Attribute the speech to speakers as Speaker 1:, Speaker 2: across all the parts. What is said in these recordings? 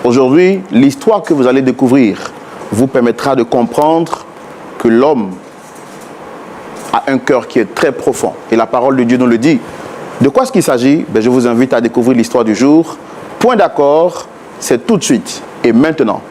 Speaker 1: Aujourd'hui, l'histoire que vous allez découvrir vous permettra de comprendre que l'homme a un cœur qui est très profond. Et la parole de Dieu nous le dit. De quoi est-ce qu'il s'agit? Je vous invite à découvrir l'histoire du jour. Point d'accord, c'est tout de suite et maintenant.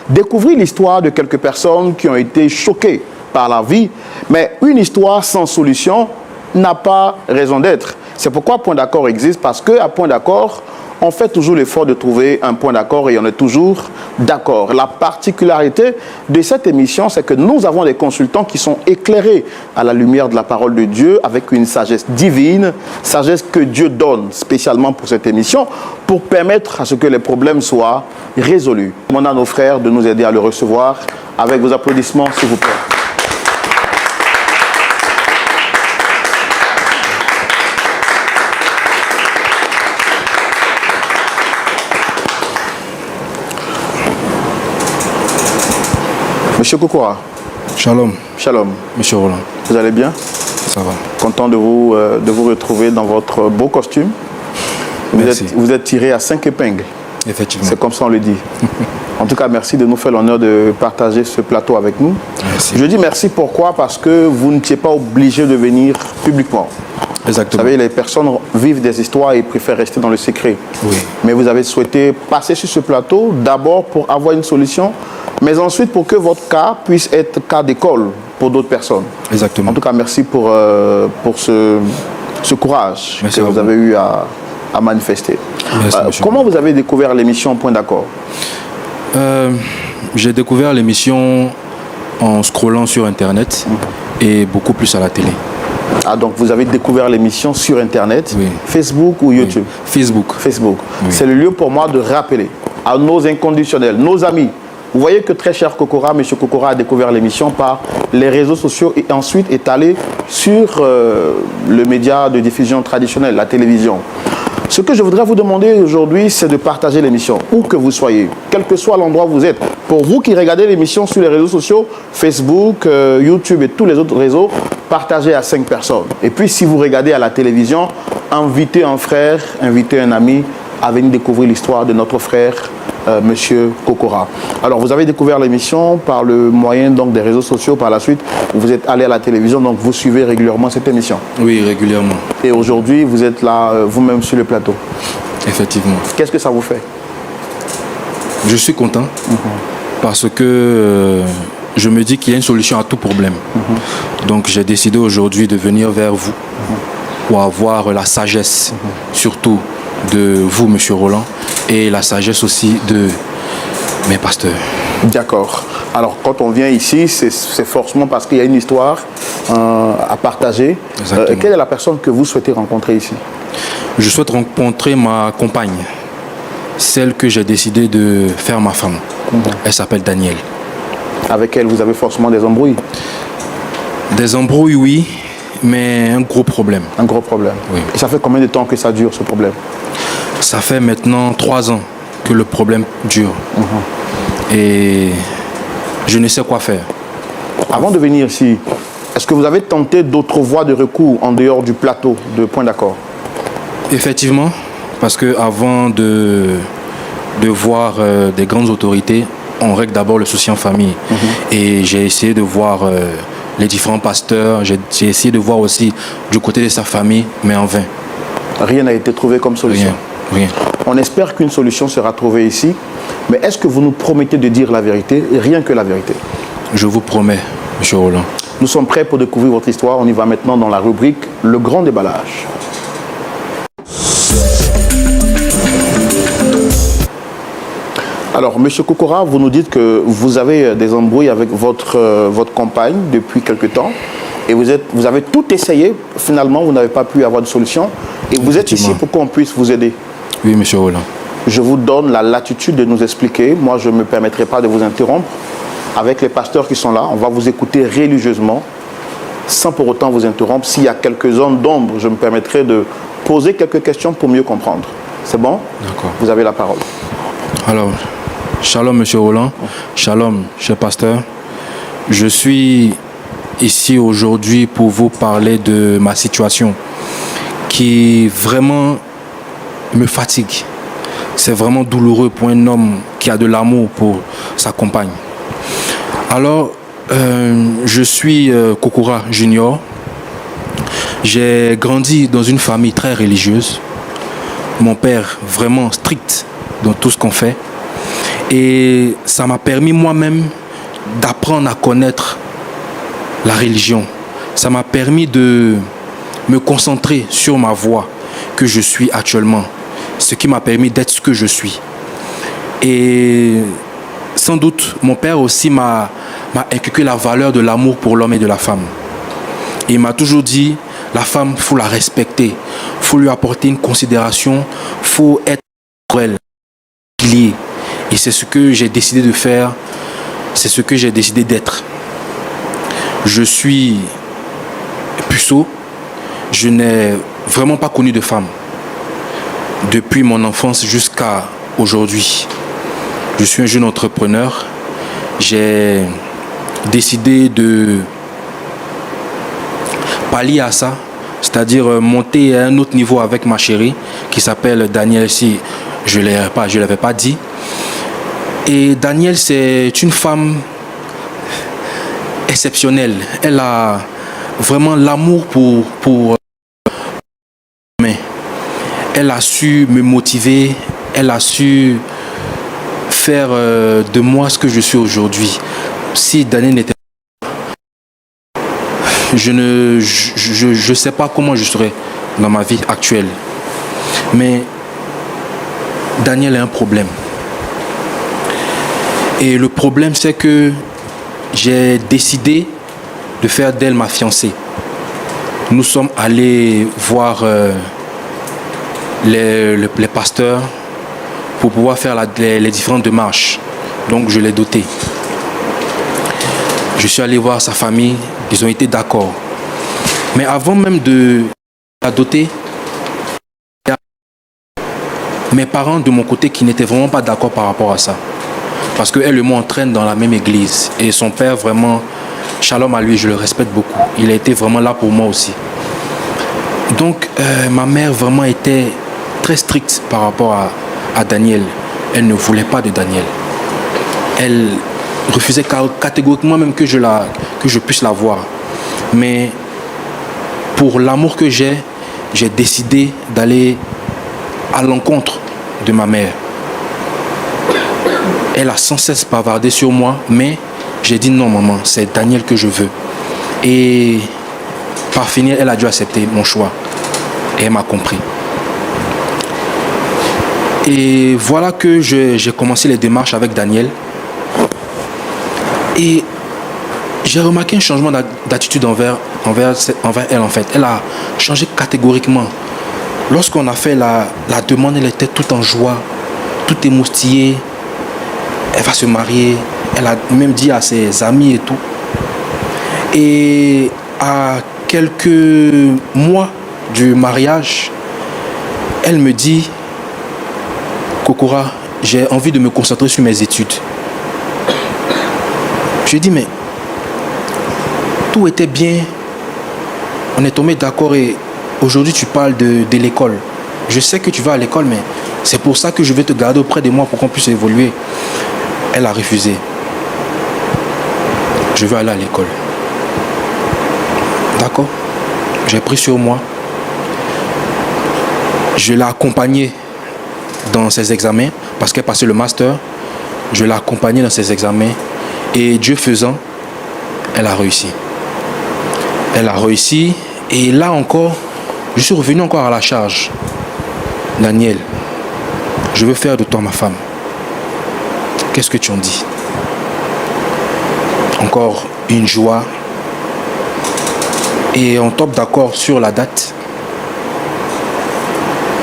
Speaker 1: Découvrir l'histoire de quelques personnes qui ont été choquées par la vie, mais une histoire sans solution n'a pas raison d'être. C'est pourquoi Point d'accord existe, parce qu'à Point d'accord, on fait toujours l'effort de trouver un point d'accord et on est toujours d'accord. La particularité de cette émission, c'est que nous avons des consultants qui sont éclairés à la lumière de la parole de Dieu avec une sagesse divine, sagesse que Dieu donne spécialement pour cette émission, pour permettre à ce que les problèmes soient résolus. Je demande à nos frères de nous aider à le recevoir avec vos applaudissements, s'il vous plaît. Monsieur Kokora.
Speaker 2: Shalom.
Speaker 1: Shalom.
Speaker 2: Monsieur Roland.
Speaker 1: Vous allez bien?
Speaker 2: Ça va.
Speaker 1: Content de vous retrouver dans votre beau costume. Vous êtes tiré à 5 épingles.
Speaker 2: Effectivement.
Speaker 1: C'est comme ça on le dit. En tout cas, merci de nous faire l'honneur de partager ce plateau avec nous.
Speaker 2: Merci.
Speaker 1: Je dis merci pourquoi? Parce que vous n'étiez pas obligé de venir publiquement.
Speaker 2: Exactement.
Speaker 1: Vous savez, les personnes vivent des histoires et préfèrent rester dans le secret.
Speaker 2: Oui.
Speaker 1: Mais vous avez souhaité passer sur ce plateau d'abord pour avoir une solution, mais ensuite pour que votre cas puisse être cas d'école pour d'autres personnes.
Speaker 2: Exactement.
Speaker 1: En tout cas, merci pour ce courage
Speaker 2: merci
Speaker 1: que vous avez eu à manifester.
Speaker 2: Merci,
Speaker 1: comment vous avez découvert l'émission Point d'accord?
Speaker 2: J'ai découvert l'émission en scrollant sur Internet et beaucoup plus à la télé.
Speaker 1: Ah, donc vous avez découvert l'émission sur Internet,
Speaker 2: oui.
Speaker 1: Facebook ou YouTube?
Speaker 2: Oui. Facebook.
Speaker 1: Facebook.
Speaker 2: Oui.
Speaker 1: C'est le lieu pour moi de rappeler à nos inconditionnels, nos amis. Vous voyez que très cher Kokora, M. Kokora a découvert l'émission par les réseaux sociaux et ensuite est allé sur le média de diffusion traditionnel, la télévision. Ce que je voudrais vous demander aujourd'hui, c'est de partager l'émission, où que vous soyez, quel que soit l'endroit où vous êtes. Pour vous qui regardez l'émission sur les réseaux sociaux, Facebook, YouTube et tous les autres réseaux, partagez à 5 personnes. Et puis si vous regardez à la télévision, invitez un frère, invitez un ami à venir découvrir l'histoire de notre frère, Monsieur Kokora. Alors, vous avez découvert l'émission par le moyen donc, des réseaux sociaux. Par la suite, vous êtes allé à la télévision, donc vous suivez régulièrement cette émission.
Speaker 2: Oui, régulièrement.
Speaker 1: Et aujourd'hui, vous êtes là, vous-même sur le plateau.
Speaker 2: Effectivement.
Speaker 1: Qu'est-ce que ça vous fait?
Speaker 2: Je suis content parce que je me dis qu'il y a une solution à tout problème. Donc, j'ai décidé aujourd'hui de venir vers vous pour avoir la sagesse, surtout de vous, Monsieur Roland, et la sagesse aussi de mes pasteurs. D'accord.
Speaker 1: Alors, quand on vient ici, c'est forcément parce qu'il y a une histoire à partager. Quelle est la personne que vous souhaitez rencontrer ici?
Speaker 2: Je souhaite rencontrer ma compagne, celle que j'ai décidé de faire ma femme. Elle s'appelle Danielle.
Speaker 1: Avec elle, vous avez forcément des embrouilles?
Speaker 2: Des embrouilles, oui, mais un gros problème.
Speaker 1: Un gros problème?
Speaker 2: Oui.
Speaker 1: Et ça fait combien de temps que ça dure, ce problème?
Speaker 2: Ça fait maintenant 3 ans que le problème dure. Et je ne sais quoi faire.
Speaker 1: Avant de venir ici, est-ce que vous avez tenté d'autres voies de recours en dehors du plateau de Point d'accord?
Speaker 2: Effectivement, parce qu'avant de voir des grandes autorités, on règle d'abord le souci en famille. Et j'ai essayé de voir les différents pasteurs, j'ai essayé de voir aussi du côté de sa famille, mais en vain.
Speaker 1: Rien n'a été trouvé comme solution?
Speaker 2: Rien.
Speaker 1: On espère qu'une solution sera trouvée ici, mais est-ce que vous nous promettez de dire la vérité, rien que la vérité?
Speaker 2: Je vous promets, M. Roland.
Speaker 1: Nous sommes prêts pour découvrir votre histoire. On y va maintenant dans la rubrique Le Grand Déballage. Alors, M. Kokora, vous nous dites que vous avez des embrouilles avec votre compagne depuis quelque temps et vous avez tout essayé. Finalement, vous n'avez pas pu avoir de solution et vous êtes ici pour qu'on puisse vous aider.
Speaker 2: Oui, M. Roland.
Speaker 1: Je vous donne la latitude de nous expliquer. Moi, je ne me permettrai pas de vous interrompre. Avec les pasteurs qui sont là, on va vous écouter religieusement, sans pour autant vous interrompre. S'il y a quelques zones d'ombre, je me permettrai de poser quelques questions pour mieux comprendre. C'est bon?
Speaker 2: D'accord.
Speaker 1: Vous avez la parole.
Speaker 2: Alors, shalom, M. Roland. Shalom, cher pasteur. Je suis ici aujourd'hui pour vous parler de ma situation qui vraiment me fatigue. C'est vraiment douloureux pour un homme qui a de l'amour pour sa compagne. Alors, je suis Kokora Junior. J'ai grandi dans une famille très religieuse. Mon père vraiment strict dans tout ce qu'on fait. Et ça m'a permis moi-même d'apprendre à connaître la religion. Ça m'a permis de me concentrer sur ma voie que je suis actuellement. Ce qui m'a permis d'être ce que je suis. Et sans doute, mon père aussi m'a inculqué la valeur de l'amour pour l'homme et de la femme. Il m'a toujours dit, la femme, il faut la respecter. Il faut lui apporter une considération. Il faut être pour elle. Et c'est ce que j'ai décidé de faire. C'est ce que j'ai décidé d'être. Je suis puceau. Je n'ai vraiment pas connu de femme. Depuis mon enfance jusqu'à aujourd'hui. Je suis un jeune entrepreneur. J'ai décidé de pallier à ça, c'est-à-dire monter à un autre niveau avec ma chérie qui s'appelle Danielle, si je ne l'avais pas dit. Et Danielle, c'est une femme exceptionnelle. Elle a vraiment l'amour pour mais elle a su me motiver, elle a su faire de moi ce que je suis aujourd'hui. Si Danielle n'était pas, je ne sais pas comment je serais dans ma vie actuelle. Mais Danielle a un problème. Et le problème, c'est que j'ai décidé de faire d'elle ma fiancée. Nous sommes allés voir les pasteurs pour pouvoir faire les différentes démarches. Donc je l'ai dotée. Je suis allé voir sa famille, ils ont été d'accord. Mais avant même de la doter, il y a mes parents de mon côté qui n'étaient vraiment pas d'accord par rapport à ça. Parce qu'elle et moi on traîne dans la même église. Et son père vraiment, shalom à lui, je le respecte beaucoup. Il a été vraiment là pour moi aussi. Donc ma mère vraiment était très stricte par rapport à Danielle. Elle ne voulait pas de Danielle. Elle refusait catégoriquement même que je puisse la voir. Mais pour l'amour que j'ai décidé d'aller à l'encontre de ma mère. Elle a sans cesse bavardé sur moi, mais j'ai dit non maman, c'est Danielle que je veux. Et par finir, elle a dû accepter mon choix. Et elle m'a compris. Et voilà que j'ai commencé les démarches avec Danielle. Et j'ai remarqué un changement d'attitude envers elle en fait. Elle a changé catégoriquement. Lorsqu'on a fait la demande, elle était toute en joie, toute émoustillée. Elle va se marier. Elle a même dit à ses amis et tout. Et à quelques mois du mariage, elle me dit, Kokora, j'ai envie de me concentrer sur mes études. Je dis, mais tout était bien. On est tombé d'accord et aujourd'hui tu parles de l'école. Je sais que tu vas à l'école, mais c'est pour ça que je vais te garder auprès de moi pour qu'on puisse évoluer. Elle a refusé. Je veux aller à l'école. D'accord. J'ai pris sur moi. Je l'ai accompagnée dans ses examens parce qu'elle passait le master. Je l'ai accompagnée dans ses examens et Dieu faisant, elle a réussi. Elle a réussi et là encore, je suis revenu encore à la charge. Daniel, je veux faire de toi ma femme. Qu'est-ce que tu en dis? Encore une joie. Et on tombe d'accord sur la date.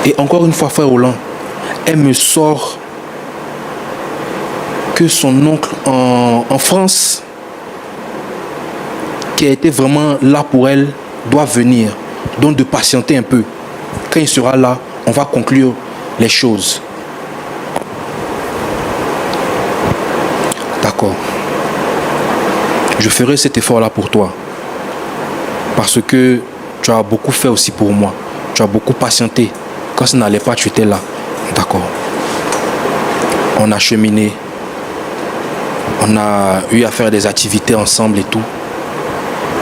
Speaker 2: Et encore une fois, frère Roland, elle me sort que son oncle en France, qui a été vraiment là pour elle, doit venir. Donc de patienter un peu. Quand il sera là, on va conclure les choses. D'accord. Je ferai cet effort-là pour toi. Parce que tu as beaucoup fait aussi pour moi. Tu as beaucoup patienté. Quand ça n'allait pas, tu étais là. D'accord. On a cheminé. On a eu à faire des activités ensemble et tout.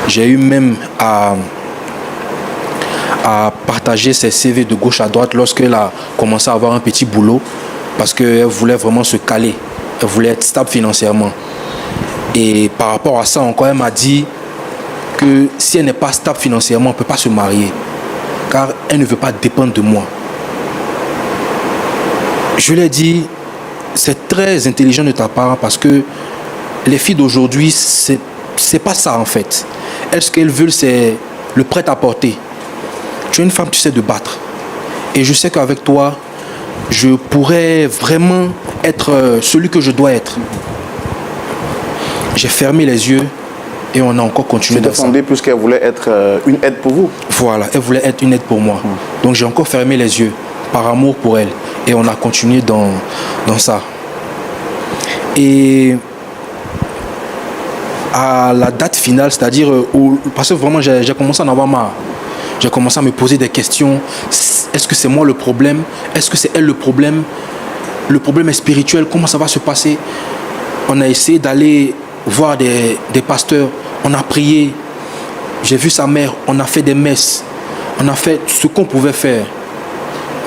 Speaker 2: J'ai eu même à partager ses CV de gauche à droite lorsqu'elle a commencé à avoir un petit boulot parce qu'elle voulait vraiment se caler. Elle voulait être stable financièrement. Et par rapport à ça, encore, elle m'a dit que si elle n'est pas stable financièrement, elle ne peut pas se marier. Car elle ne veut pas dépendre de moi. Je lui ai dit, c'est très intelligent de ta part parce que les filles d'aujourd'hui, c'est pas ça en fait. Elles, ce qu'elles veulent, c'est le prêt-à-porter. Tu es une femme, tu sais te battre. Et je sais qu'avec toi, je pourrais vraiment être celui que je dois être. J'ai fermé les yeux et on a encore continué.
Speaker 1: C'était fondé puisqu'elle voulait être une aide pour vous.
Speaker 2: Voilà, elle voulait être une aide pour moi. Donc j'ai encore fermé les yeux par amour pour elle. Et on a continué dans ça. Et à la date finale, c'est-à-dire parce que vraiment j'ai commencé à en avoir marre. J'ai commencé à me poser des questions. Est-ce que c'est moi le problème? Est-ce que c'est elle le problème? Le problème est spirituel. Comment ça va se passer? On a essayé d'aller voir des pasteurs. On a prié. J'ai vu sa mère. On a fait des messes. On a fait ce qu'on pouvait faire.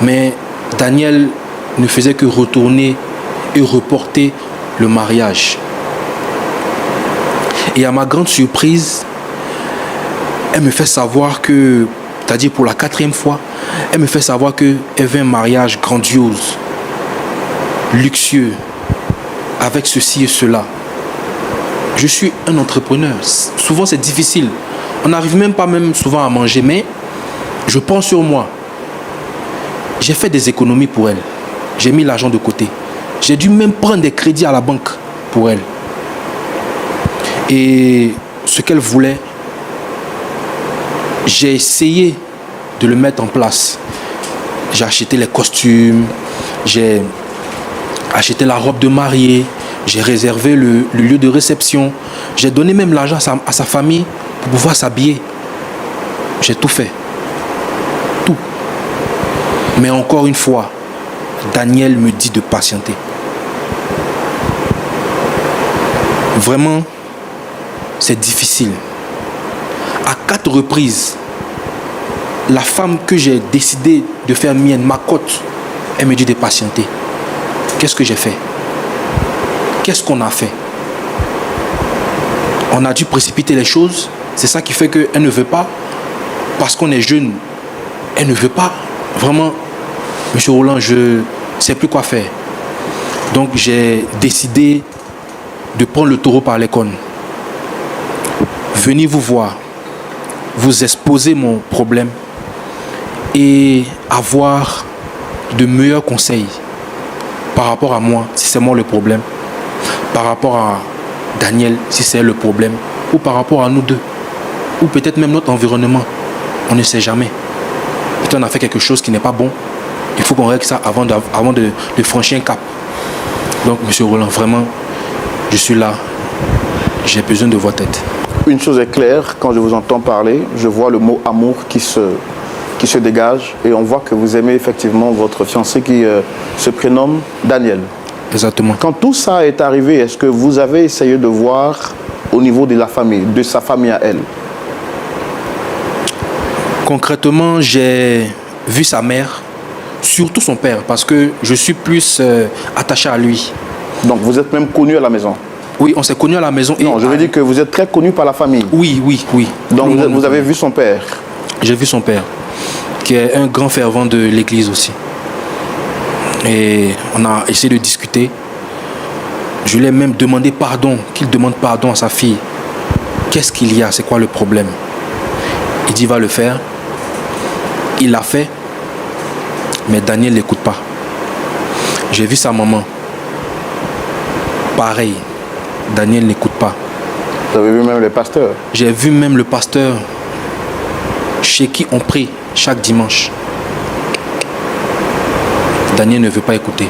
Speaker 2: Mais Daniel ne faisait que retourner et reporter le mariage. Et à ma grande surprise, elle me fait savoir que, c'est-à-dire pour la 4e fois, elle me fait savoir qu'elle veut un mariage grandiose, luxueux, avec ceci et cela. Je suis un entrepreneur. Souvent, c'est difficile. On n'arrive même pas souvent à manger, mais je pense sur moi. J'ai fait des économies pour elle. J'ai mis l'argent de côté. J'ai dû même prendre des crédits à la banque pour elle. Et ce qu'elle voulait, j'ai essayé de le mettre en place. J'ai acheté les costumes, j'ai acheté la robe de mariée, j'ai réservé le lieu de réception. J'ai donné même l'argent à sa famille pour pouvoir s'habiller. J'ai tout fait. Tout. Mais encore une fois, Daniel me dit de patienter. Vraiment, c'est difficile. À 4 reprises, la femme que j'ai décidé de faire mienne, ma cote, elle me dit de patienter. Qu'est-ce que j'ai fait? Qu'est-ce qu'on a fait? On a dû précipiter les choses. C'est ça qui fait qu'elle ne veut pas. Parce qu'on est jeune, elle ne veut pas. Vraiment, Monsieur Roland, je ne sais plus quoi faire. Donc j'ai décidé de prendre le taureau par les cornes. Venez vous voir, vous exposer mon problème et avoir de meilleurs conseils par rapport à moi, si c'est moi le problème, par rapport à Daniel, si c'est le problème, ou par rapport à nous deux, ou peut-être même notre environnement. On ne sait jamais. Peut-être on a fait quelque chose qui n'est pas bon. Il faut qu'on règle ça avant de franchir un cap. Donc, Monsieur Roland, vraiment, je suis là. J'ai besoin de votre aide.
Speaker 1: Une chose est claire, quand je vous entends parler, je vois le mot amour qui se dégage et on voit que vous aimez effectivement votre fiancé qui se prénomme Daniel.
Speaker 2: Exactement.
Speaker 1: Quand tout ça est arrivé, est-ce que vous avez essayé de voir au niveau de la famille, de sa famille à elle?
Speaker 2: Concrètement, j'ai vu sa mère, surtout son père, parce que je suis plus attaché à lui.
Speaker 1: Donc vous êtes même connu à la maison?
Speaker 2: Oui, on s'est connus à la maison.
Speaker 1: Non, je veux dire que vous êtes très connu par la famille.
Speaker 2: Oui.
Speaker 1: Donc vous avez vu son père?
Speaker 2: J'ai vu son père, qui est un grand fervent de l'église aussi. Et on a essayé de discuter. Je lui ai même demandé pardon, qu'il demande pardon à sa fille. Qu'est-ce qu'il y a? C'est quoi le problème? Il dit, va le faire. Il l'a fait. Mais Daniel n'écoute pas. J'ai vu sa maman. Pareil. Daniel n'écoute pas.
Speaker 1: Vous avez vu même les pasteurs?
Speaker 2: J'ai vu même le pasteur chez qui on prie chaque dimanche. Daniel ne veut pas écouter.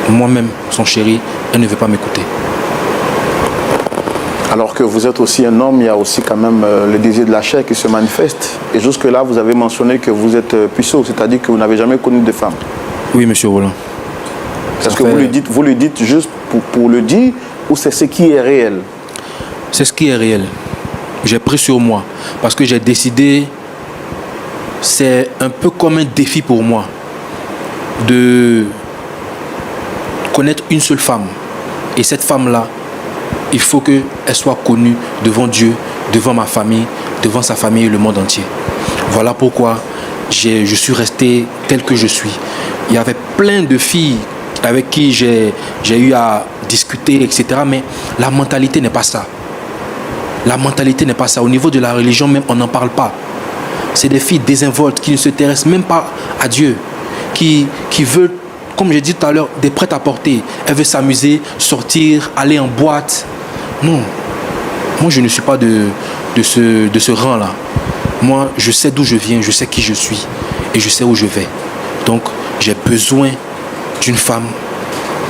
Speaker 2: Moi-même, son chéri, elle ne veut pas m'écouter.
Speaker 1: Alors que vous êtes aussi un homme, il y a aussi quand même le désir de la chair qui se manifeste. Et jusque-là, vous avez mentionné que vous êtes puceau, c'est-à-dire que vous n'avez jamais connu de femme.
Speaker 2: Oui, monsieur Roland.
Speaker 1: Est-ce que vous le dites juste pour le dire ou c'est ce qui est réel?
Speaker 2: C'est ce qui est réel. J'ai pris sur moi parce que j'ai décidé, c'est un peu comme un défi pour moi de connaître une seule femme. Et cette femme-là, il faut qu'elle soit connue devant Dieu, devant ma famille, devant sa famille et le monde entier. Voilà pourquoi je suis resté tel que je suis. Il y avait plein de filles avec qui j'ai eu à discuter, etc. Mais la mentalité n'est pas ça. La mentalité n'est pas ça. Au niveau de la religion même, on n'en parle pas. C'est des filles désinvoltes qui ne s'intéressent même pas à Dieu, qui veulent, comme j'ai dit tout à l'heure, des prêt-à-porter. Elle veut s'amuser, sortir, aller en boîte. Non. Moi, je ne suis pas de ce rang-là. Moi, je sais d'où je viens, je sais qui je suis et je sais où je vais. Donc, j'ai besoin d'une femme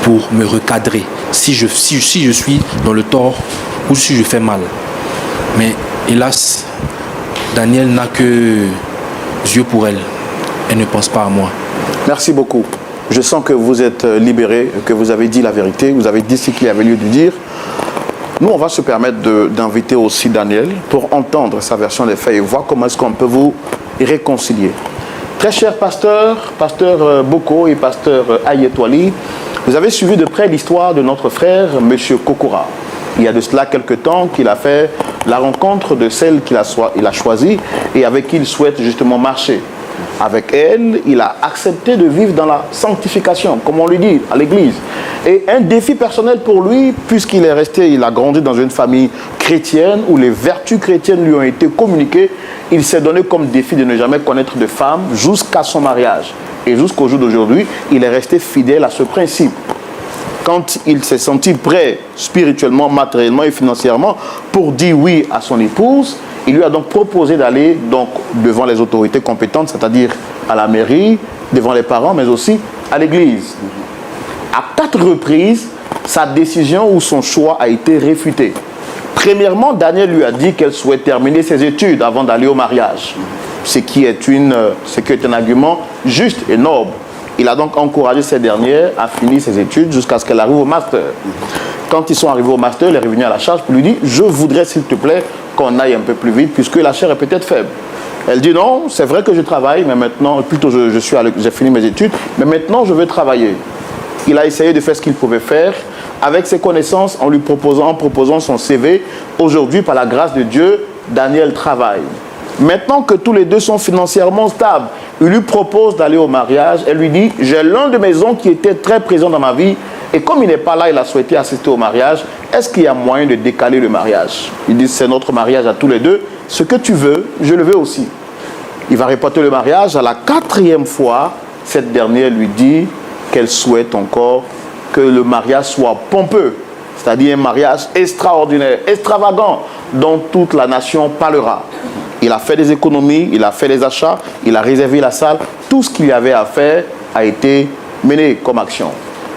Speaker 2: pour me recadrer. Si je suis dans le tort ou si je fais mal. Mais hélas, Daniel n'a que Dieu pour elle. Elle ne pense pas à moi.
Speaker 1: Merci beaucoup. Je sens que vous êtes libéré, que vous avez dit la vérité, vous avez dit ce qu'il y avait lieu de dire. Nous, on va se permettre d'inviter aussi Daniel pour entendre sa version des faits et voir comment est-ce qu'on peut vous réconcilier. Très cher pasteur Boko et pasteur Ayetwali, vous avez suivi de près l'histoire de notre frère, M. Kokora. Il y a de cela quelques temps qu'il a fait la rencontre de celle qu'il a choisie et avec qui il souhaite justement marcher. Avec elle, il a accepté de vivre dans la sanctification, comme on lui dit, à l'église. Et un défi personnel pour lui, puisqu'il est resté, il a grandi dans une famille chrétienne où les vertus chrétiennes lui ont été communiquées, il s'est donné comme défi de ne jamais connaître de femme jusqu'à son mariage. Et jusqu'au jour d'aujourd'hui, il est resté fidèle à ce principe. Quand il s'est senti prêt spirituellement, matériellement et financièrement pour dire oui à son épouse, il lui a donc proposé d'aller donc devant les autorités compétentes, c'est-à-dire à la mairie, devant les parents, mais aussi à l'église. À 4 reprises, sa décision ou son choix a été réfuté. Premièrement, Daniel lui a dit qu'elle souhaite terminer ses études avant d'aller au mariage, ce qui est un argument juste et noble. Il a donc encouragé cette dernière à finir ses études jusqu'à ce qu'elle arrive au master. Quand ils sont arrivés au master, il est revenu à la charge pour lui dire « Je voudrais, s'il te plaît, qu'on aille un peu plus vite puisque la chair est peut-être faible. » Elle dit « Non, c'est vrai que je travaille, mais maintenant, plutôt j'ai fini mes études, mais maintenant je veux travailler. » Il a essayé de faire ce qu'il pouvait faire avec ses connaissances en proposant son CV. Aujourd'hui, par la grâce de Dieu, Daniel travaille. Maintenant que tous les deux sont financièrement stables, il lui propose d'aller au mariage. Elle lui dit, j'ai l'un de mes oncles qui était très présent dans ma vie. Et comme il n'est pas là, il a souhaité assister au mariage. Est-ce qu'il y a moyen de décaler le mariage? Il dit, c'est notre mariage à tous les deux. Ce que tu veux, je le veux aussi. Il va reporter le mariage. À la 4e fois, cette dernière lui dit qu'elle souhaite encore que le mariage soit pompeux. C'est-à-dire un mariage extraordinaire, extravagant, dont toute la nation parlera. Il a fait des économies, il a fait des achats, il a réservé la salle. Tout ce qu'il y avait à faire a été mené comme action.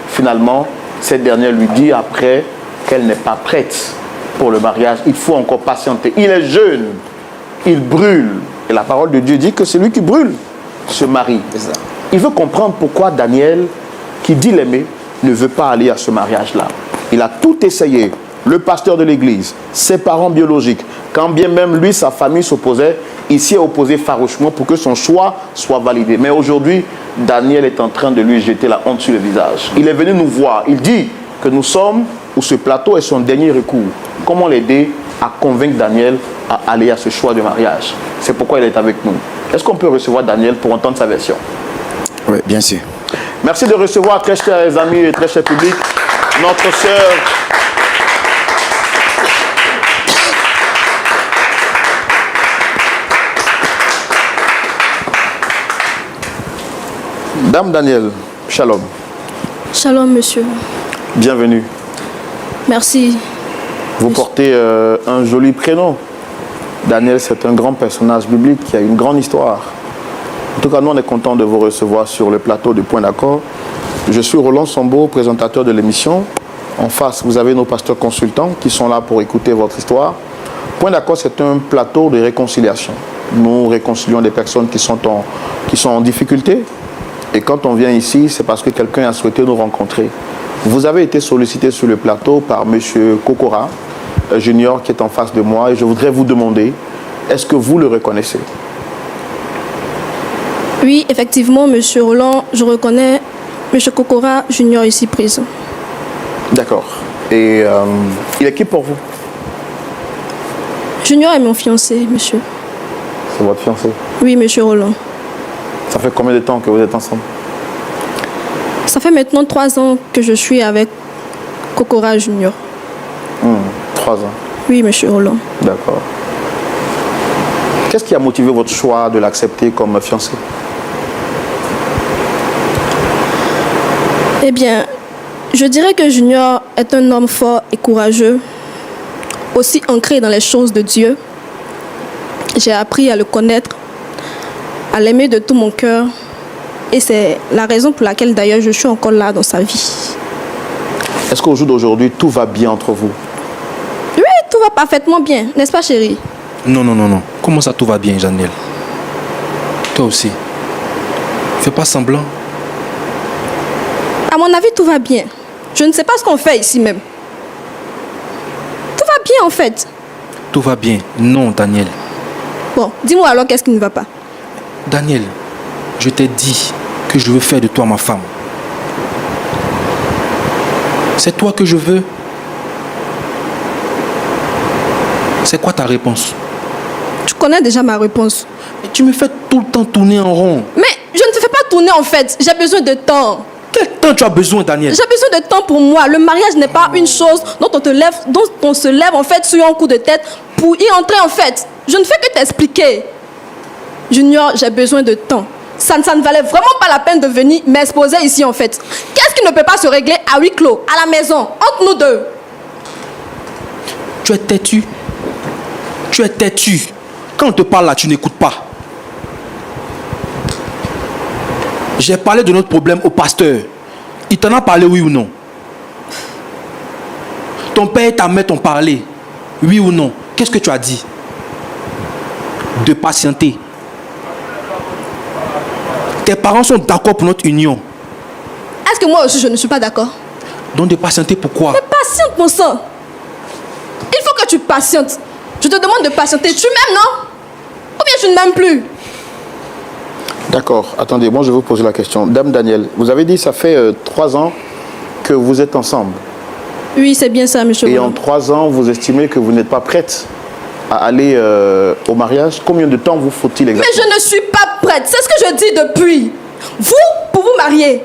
Speaker 1: Finalement, cette dernière lui dit après qu'elle n'est pas prête pour le mariage. Il faut encore patienter. Il est jeune, il brûle. Et la parole de Dieu dit que celui qui brûle se marie. Il veut comprendre pourquoi Daniel, qui dit l'aimer, ne veut pas aller à ce mariage-là. Il a tout essayé. Le pasteur de l'église, ses parents biologiques, quand bien même lui, sa famille s'opposait, il s'y est opposé farouchement pour que son choix soit validé. Mais aujourd'hui, Daniel est en train de lui jeter la honte sur le visage. Il est venu nous voir. Il dit que nous sommes, où ce plateau est son dernier recours. Comment l'aider à convaincre Daniel à aller à ce choix de mariage? C'est pourquoi il est avec nous. Est-ce qu'on peut recevoir Daniel pour entendre sa version?
Speaker 3: Oui, bien sûr.
Speaker 1: Merci de recevoir, très chers amis et très cher public, notre sœur Dame Daniel, shalom.
Speaker 4: Shalom, monsieur.
Speaker 1: Bienvenue.
Speaker 4: Merci.
Speaker 1: Vous portez un joli prénom. Daniel, c'est un grand personnage biblique qui a une grande histoire. En tout cas, nous, on est content de vous recevoir sur le plateau de Point d'accord. Je suis Roland Sombo, présentateur de l'émission. En face, vous avez nos pasteurs consultants qui sont là pour écouter votre histoire. Point d'accord, c'est un plateau de réconciliation. Nous réconcilions des personnes qui sont en difficulté. Et quand on vient ici, c'est parce que quelqu'un a souhaité nous rencontrer. Vous avez été sollicité sur le plateau par M. Kokora Junior qui est en face de moi. Et je voudrais vous demander, est-ce que vous le reconnaissez?
Speaker 4: Oui, effectivement, Monsieur Roland, je reconnais Monsieur Kokora Junior ici présent.
Speaker 1: D'accord. Et il est qui pour vous?
Speaker 4: Junior est mon fiancé, monsieur.
Speaker 1: C'est votre fiancé?
Speaker 4: Oui, Monsieur Roland.
Speaker 1: Ça fait combien de temps que vous êtes ensemble?
Speaker 4: Ça fait maintenant 3 ans que je suis avec Kokora Junior.
Speaker 1: 3 ans.
Speaker 4: Oui, Monsieur Roland.
Speaker 1: D'accord. Qu'est-ce qui a motivé votre choix de l'accepter comme fiancé?
Speaker 4: Eh bien, je dirais que Junior est un homme fort et courageux, aussi ancré dans les choses de Dieu. J'ai appris à le connaître, à l'aimer de tout mon cœur. Et c'est la raison pour laquelle d'ailleurs je suis encore là dans sa vie.
Speaker 1: Est-ce qu'au jour d'aujourd'hui, tout va bien entre vous?
Speaker 4: Oui, tout va parfaitement bien, n'est-ce pas chérie?
Speaker 2: Non, non, non, non. Comment ça tout va bien, Janelle? Toi aussi. Fais pas semblant.
Speaker 4: À mon avis, tout va bien. Je ne sais pas ce qu'on fait ici même. Tout va bien en fait.
Speaker 2: Tout va bien. Non, Daniel.
Speaker 4: Bon, dis-moi alors qu'est-ce qui ne va pas?
Speaker 2: Daniel, je t'ai dit que je veux faire de toi ma femme. C'est toi que je veux. C'est quoi ta réponse?
Speaker 4: Tu connais déjà ma réponse.
Speaker 2: Mais tu me fais tout le temps tourner en rond.
Speaker 4: Mais je ne te fais pas tourner en fait. J'ai besoin de temps.
Speaker 2: Quel temps tu as besoin, Daniel?
Speaker 4: J'ai besoin de temps pour moi. Le mariage n'est pas une chose dont on se lève en fait sur un coup de tête pour y entrer en fait. Je ne fais que t'expliquer. Junior, j'ai besoin de temps. Ça ne valait vraiment pas la peine de venir m'exposer ici en fait. Qu'est-ce qui ne peut pas se régler à huis clos, à la maison, entre nous deux?
Speaker 2: Tu es têtu. Tu es têtu. Quand on te parle là, tu n'écoutes pas. J'ai parlé de notre problème au pasteur. Il t'en a parlé, oui ou non? Ton père et ta mère t'ont parlé, oui ou non? Qu'est-ce que tu as dit? De patienter. Tes parents sont d'accord pour notre union.
Speaker 4: Est-ce que moi aussi je ne suis pas d'accord?
Speaker 2: Donc de patienter pourquoi?
Speaker 4: Mais patiente mon sang. Il faut que tu patientes. Je te demande de patienter. Tu m'aimes, non? Ou bien tu ne m'aimes plus?
Speaker 1: D'accord. Attendez, moi je vais vous poser la question. Dame Daniel, vous avez dit que ça fait 3 ans que vous êtes ensemble.
Speaker 4: Oui, c'est bien ça, monsieur.
Speaker 1: Et
Speaker 4: Roland.
Speaker 1: en 3 ans, vous estimez que vous n'êtes pas prête à aller au mariage? Combien de temps vous faut-il exactement?
Speaker 4: Mais je ne suis pas prête. C'est ce que je dis depuis. Vous, pour vous marier,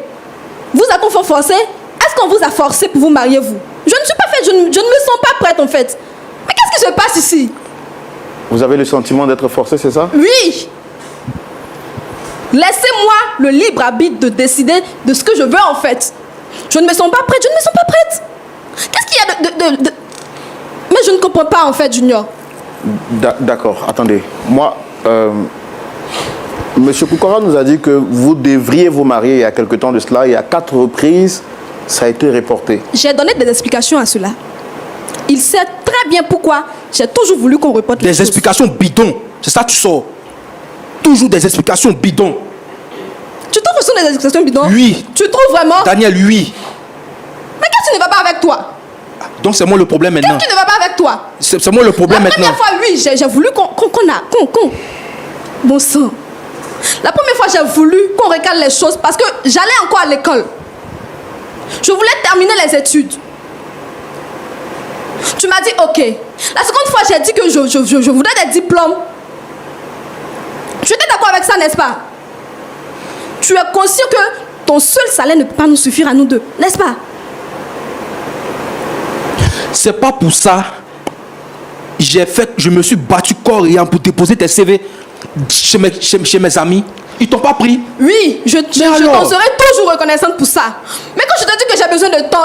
Speaker 4: vous avez forcé? Est-ce qu'on vous a forcé pour vous marier, vous? Je ne suis pas faite. Je ne me sens pas prête, en fait. Mais qu'est-ce qui se passe ici?
Speaker 1: Vous avez le sentiment d'être forcé, c'est ça?
Speaker 4: Oui. Laissez-moi le libre arbitre de décider de ce que je veux, en fait. Je ne me sens pas prête. Je ne me sens pas prête. Qu'est-ce qu'il y a de... Mais je ne comprends pas, en fait, Junior.
Speaker 1: D'accord, attendez. Moi, M. Kokora nous a dit que vous devriez vous marier il y a quelque temps de cela. Et à 4 reprises, ça a été reporté.
Speaker 4: J'ai donné des explications à cela. Il sait très bien pourquoi j'ai toujours voulu qu'on reporte les
Speaker 2: Des
Speaker 4: choses.
Speaker 2: explications bidons. C'est ça que tu sors. Toujours des explications bidons.
Speaker 4: Tu trouves que ce sont des explications bidons?
Speaker 2: Oui.
Speaker 4: Tu trouves vraiment?
Speaker 2: Daniel, oui.
Speaker 4: Mais qu'est-ce qui ne va pas avec toi?
Speaker 2: Donc c'est moi le problème maintenant.
Speaker 4: Qu'est-ce qui ne va pas avec toi?
Speaker 2: C'est moi le problème
Speaker 4: La
Speaker 2: maintenant.
Speaker 4: première fois, oui, j'ai voulu qu'on... Bon sang. La première fois, j'ai voulu qu'on recale les choses parce que j'allais encore à l'école. Je voulais terminer les études. Tu m'as dit OK. La seconde fois, j'ai dit que je voudrais des diplômes. Tu étais d'accord avec ça, n'est-ce pas? Tu es conscient que ton seul salaire ne peut pas nous suffire à nous deux, n'est-ce pas?
Speaker 2: C'est pas pour ça. Je me suis battu corps et âme pour déposer tes CV chez mes amis. Ils t'ont pas pris?
Speaker 4: Oui, je t'en serai toujours reconnaissante pour ça. Mais quand je te dis que j'ai besoin de temps,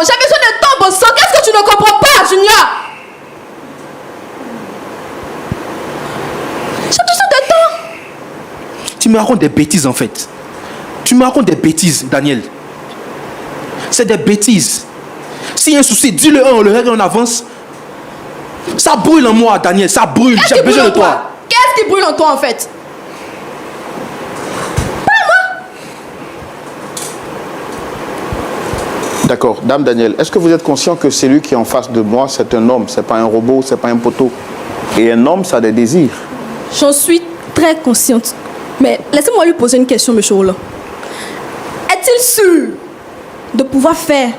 Speaker 4: bon sang, qu'est-ce que tu ne comprends pas, Junior? J'ai besoin de temps.
Speaker 2: Tu me racontes des bêtises en fait. Tu me racontes des bêtises, Daniel. C'est des bêtises. S'il y a un souci, dis-le on le règle en avance. Ça brûle en moi, Daniel, ça brûle. J'ai besoin de toi.
Speaker 4: Qu'est-ce qui brûle en toi en fait?
Speaker 1: D'accord. Dame Daniel, est-ce que vous êtes conscient que celui qui est en face de moi, c'est un homme, c'est pas un robot, c'est pas un poteau? Et un homme, ça a des désirs.
Speaker 4: J'en suis très consciente. Mais laissez-moi lui poser une question, monsieur Roland. Est-il sûr de pouvoir faire?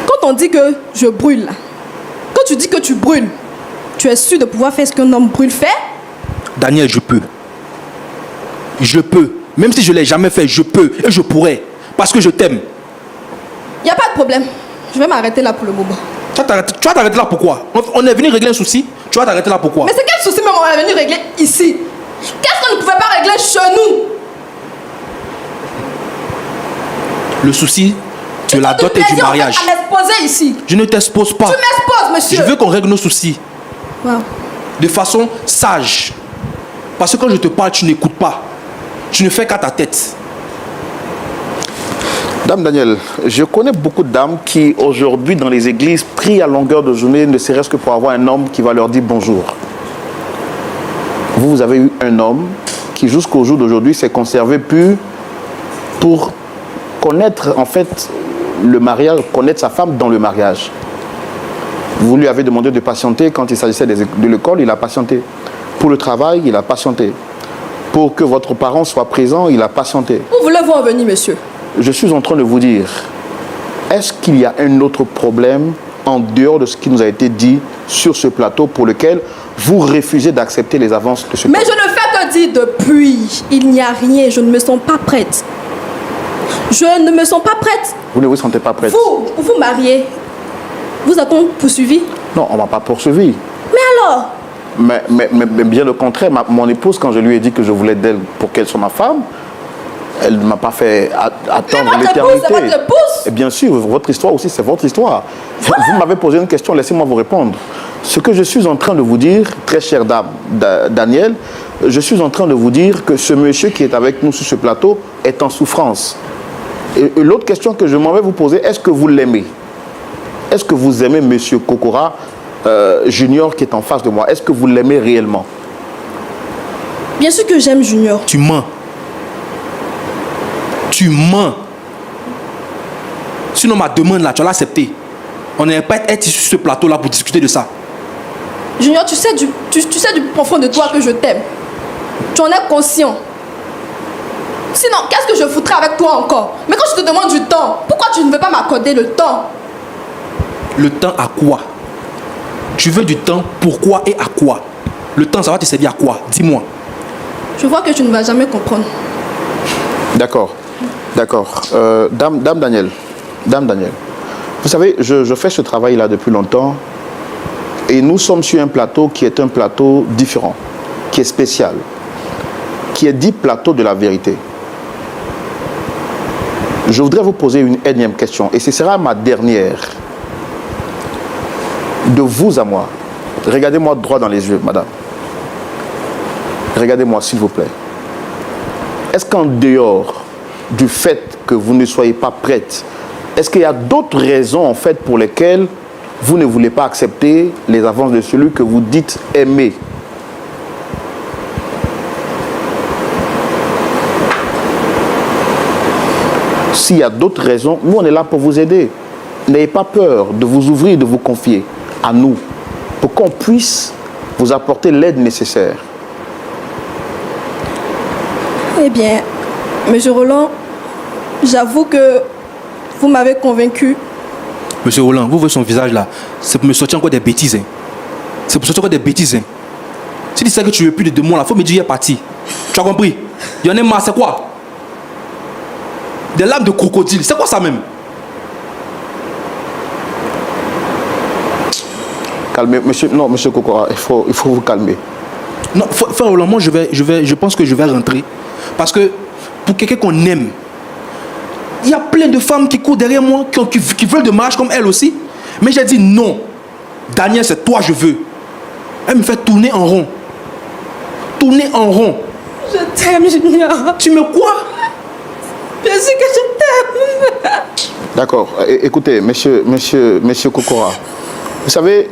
Speaker 4: Quand on dit que je brûle, là, quand tu dis que tu brûles, tu es sûr de pouvoir faire ce qu'un homme brûle fait?
Speaker 2: Daniel, je peux. Je peux. Même si je ne l'ai jamais fait, je peux et je pourrais. Parce que je t'aime.
Speaker 4: Il n'y a pas de problème. Je vais m'arrêter là pour le moment.
Speaker 2: Tu vas t'arrêter là pourquoi? On est venu régler un souci. Tu vas t'arrêter là pourquoi?
Speaker 4: Mais c'est quel souci même on est venu régler ici? Qu'est-ce qu'on ne pouvait pas régler chez nous?
Speaker 2: Le souci de la dot et du mariage.
Speaker 4: À m'exposer ici.
Speaker 2: Je ne t'expose pas.
Speaker 4: Tu m'exposes, monsieur.
Speaker 2: Je veux qu'on règle nos soucis.
Speaker 4: Wow.
Speaker 2: De façon sage. Parce que quand je te parle, tu n'écoutes pas. Tu ne fais qu'à ta tête.
Speaker 1: Dame Daniel, je connais beaucoup de dames qui, aujourd'hui, dans les églises, prient à longueur de journée, ne serait-ce que pour avoir un homme qui va leur dire bonjour. Vous avez eu un homme qui, jusqu'au jour d'aujourd'hui, s'est conservé pur pour connaître, en fait, le mariage, connaître sa femme dans le mariage. Vous lui avez demandé de patienter quand il s'agissait de l'école, il a patienté. Pour le travail, il a patienté. Pour que votre parent soit présent, il a patienté.
Speaker 4: Où voulez-vous en venir, monsieur?
Speaker 1: Je suis en train de vous dire, est-ce qu'il y a un autre problème en dehors de ce qui nous a été dit sur ce plateau pour lequel vous refusez d'accepter les avances de ce plateau?
Speaker 4: Mais je ne fais que dire depuis, il n'y a rien, je ne me sens pas prête. Je ne me sens pas prête.
Speaker 1: Vous ne vous sentez pas prête?
Speaker 4: Vous mariez, vous a-t-on poursuivi?
Speaker 1: Non, on ne m'a pas poursuivi.
Speaker 4: Mais alors?
Speaker 1: Mais bien le contraire, mon épouse, quand je lui ai dit que je voulais d'elle pour qu'elle soit ma femme, elle ne m'a pas fait attendre l'éternité.
Speaker 4: C'est votre épouse?
Speaker 1: Et bien sûr, votre histoire aussi, c'est votre histoire. Vous m'avez posé une question, laissez-moi vous répondre. Ce que je suis en train de vous dire, très chère dame, Daniel, je suis en train de vous dire que ce monsieur qui est avec nous sur ce plateau est en souffrance. Et l'autre question que je m'en vais vous poser, est-ce que vous l'aimez? Est-ce que vous aimez monsieur Kokora Junior qui est en face de moi? Est-ce que vous l'aimez réellement?
Speaker 4: Bien sûr que j'aime Junior.
Speaker 2: Tu mens. Tu mens. Sinon, ma demande là, tu vas l'accepter. On n'est pas être sur ce plateau là pour discuter de ça.
Speaker 4: Junior, tu sais du profond de toi que je t'aime. Tu en es conscient. Sinon, qu'est-ce que je foutrais avec toi encore? Mais quand je te demande du temps, pourquoi tu ne veux pas m'accorder le temps?
Speaker 2: Le temps à quoi? Tu veux du temps, pourquoi et à quoi? Le temps, ça va te servir à quoi? Dis-moi.
Speaker 4: Je vois que tu ne vas jamais comprendre.
Speaker 1: D'accord. D'accord. Dame Daniel, vous savez, je fais ce travail-là depuis longtemps et nous sommes sur un plateau qui est un plateau différent, qui est spécial, qui est dit plateau de la vérité. Je voudrais vous poser une énième question et ce sera ma dernière. De vous à moi, regardez-moi droit dans les yeux, madame. Regardez-moi, s'il vous plaît. Est-ce qu'en dehors du fait que vous ne soyez pas prête, est-ce qu'il y a d'autres raisons en fait pour lesquelles vous ne voulez pas accepter les avances de celui que vous dites aimer? S'il y a d'autres raisons, nous on est là pour vous aider. N'ayez pas peur de vous ouvrir, de vous confier à nous pour qu'on puisse vous apporter l'aide nécessaire.
Speaker 4: Eh bien, monsieur Roland, j'avoue que vous m'avez convaincu.
Speaker 2: Monsieur Roland, vous voyez son visage là, c'est pour me sortir encore des bêtises. Hein. C'est pour sortir encore des bêtises. Hein. Si tu sais que tu veux plus de 2 mois là, faut me dire il est parti. Tu as compris? Il y en a marre, c'est quoi? Des larmes de crocodile, c'est quoi ça même?
Speaker 1: Calmez, monsieur. Non, monsieur Kokora, il faut vous calmer.
Speaker 2: Non, frère Roland, moi je pense que je vais rentrer. Parce que pour quelqu'un qu'on aime, il y a plein de femmes qui courent derrière moi, qui veulent de mariage comme elle aussi. Mais j'ai dit non. Daniel, c'est toi je veux. Elle me fait tourner en rond. Tourner en rond.
Speaker 4: Je t'aime, Junior.
Speaker 2: Tu me quoi?
Speaker 4: Bien sûr que je t'aime.
Speaker 1: D'accord. Écoutez, monsieur Kokora, vous savez,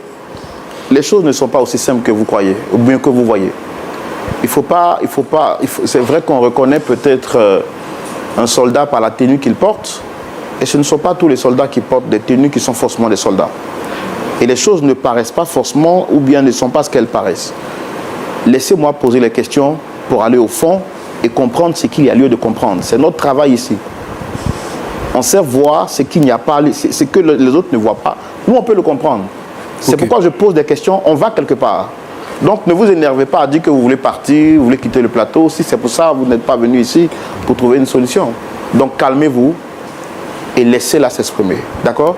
Speaker 1: les choses ne sont pas aussi simples que vous croyez, ou bien que vous voyez. C'est vrai qu'on reconnaît peut-être un soldat par la tenue qu'il porte, et ce ne sont pas tous les soldats qui portent des tenues qui sont forcément des soldats. Et les choses ne paraissent pas forcément, ou bien ne sont pas ce qu'elles paraissent. Laissez-moi poser les questions pour aller au fond et comprendre ce qu'il y a lieu de comprendre. C'est notre travail ici. On sait voir ce qu'il n'y a pas, ce que les autres ne voient pas. Nous, on peut le comprendre. C'est pourquoi je pose des questions, on va quelque part. Donc, ne vous énervez pas à dire que vous voulez partir, vous voulez quitter le plateau. Si c'est pour ça, vous n'êtes pas venu ici pour trouver une solution. Donc, calmez-vous et laissez-la s'exprimer. D'accord?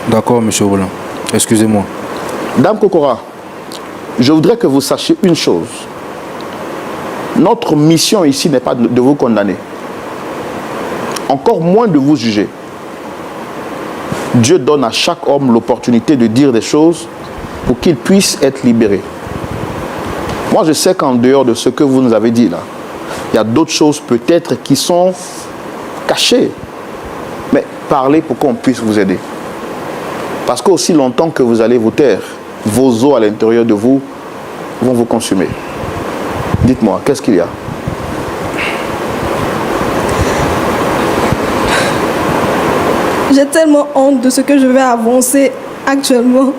Speaker 2: D'accord, monsieur Roland. Excusez-moi.
Speaker 1: Dame Kokora, je voudrais que vous sachiez une chose. Notre mission ici n'est pas de vous condamner. Encore moins de vous juger. Dieu donne à chaque homme l'opportunité de dire des choses pour qu'il puisse être libéré. Moi, je sais qu'en dehors de ce que vous nous avez dit là, il y a d'autres choses peut-être qui sont cachées. Mais parlez pour qu'on puisse vous aider. Parce qu'aussi longtemps que vous allez vous taire, vos os à l'intérieur de vous vont vous consumer. Dites-moi, qu'est-ce qu'il y a?
Speaker 4: J'ai tellement honte de ce que je vais avancer actuellement.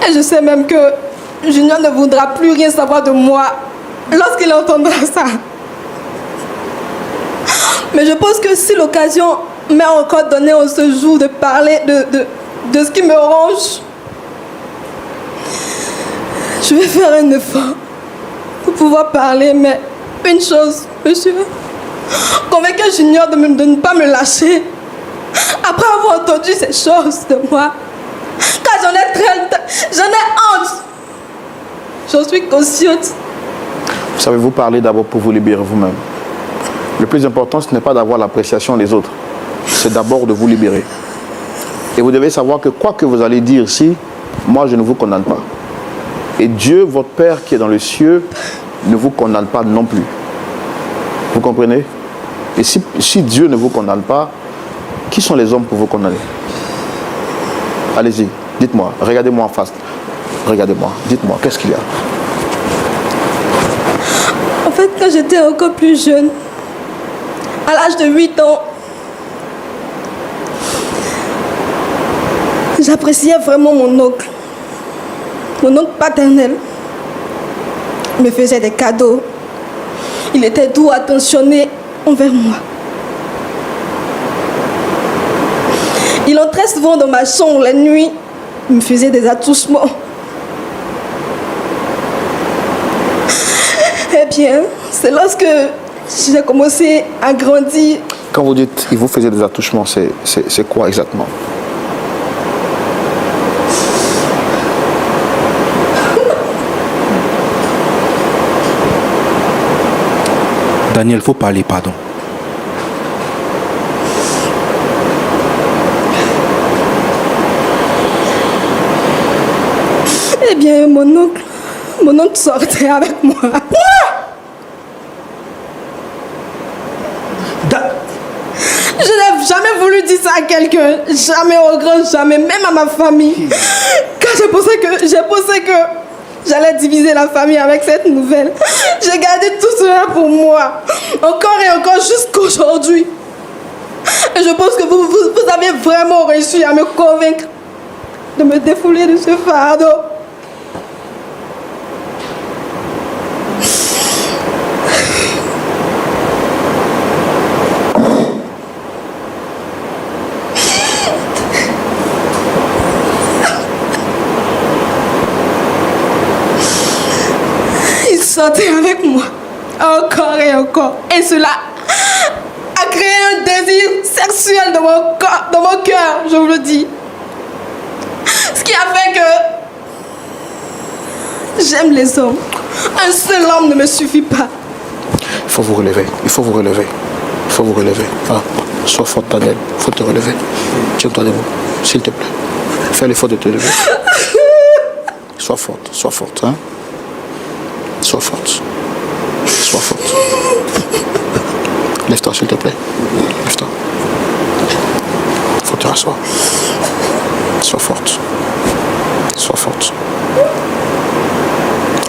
Speaker 4: Et je sais même que Junior ne voudra plus rien savoir de moi lorsqu'il entendra ça. Mais je pense que si l'occasion m'est encore donnée en ce jour de parler de ce qui me ronge, je vais faire un effort pour pouvoir parler. Mais une chose, monsieur, convaincre Junior de ne pas me lâcher après avoir entendu ces choses de moi. Car j'en ai honte. J'en suis consciente.
Speaker 1: Vous savez, vous parlez d'abord pour vous libérer vous-même. Le plus important, ce n'est pas d'avoir l'appréciation des autres. C'est d'abord de vous libérer. Et vous devez savoir que quoi que vous allez dire ici, moi, je ne vous condamne pas. Et Dieu, votre Père qui est dans les cieux, ne vous condamne pas non plus. Vous comprenez? Et si Dieu ne vous condamne pas, qui sont les hommes pour vous condamner? Allez-y, dites-moi, regardez-moi en face. Regardez-moi, dites-moi, qu'est-ce qu'il y a?
Speaker 4: En fait, quand j'étais encore plus jeune, à l'âge de 8 ans, j'appréciais vraiment mon oncle paternel. Il me faisait des cadeaux. Il était doux, attentionné envers moi. Il entrait souvent dans ma chambre la nuit. Il me faisait des attouchements. Eh bien, c'est lorsque j'ai commencé à grandir.
Speaker 1: Quand vous dites il vous faisait des attouchements, c'est quoi exactement?
Speaker 2: Daniel, il faut parler, pardon.
Speaker 4: Eh bien, mon oncle sortait avec moi. Je n'ai jamais voulu dire ça à quelqu'un, jamais au grand, jamais, même à ma famille. Car j'ai pensé que j'allais diviser la famille avec cette nouvelle. J'ai gardé tout cela pour moi, encore et encore jusqu'à aujourd'hui. Et je pense que vous avez vraiment réussi à me convaincre de me défouler de ce fardeau. Sortait avec moi, encore et encore. Et cela a créé un désir sexuel dans mon corps, dans mon cœur, je vous le dis. Ce qui a fait que j'aime les hommes. Un seul homme ne me suffit pas.
Speaker 1: Il faut vous relever, il faut vous relever. Il faut vous relever. Ah, sois forte, Daniel. Il faut te relever. Tiens-toi debout, s'il te plaît. Fais l'effort de te lever. Sois forte, hein. Sois forte. Sois forte. Lève-toi, s'il te plaît. Lève-toi. Faut te rasseoir. Sois forte. Sois forte.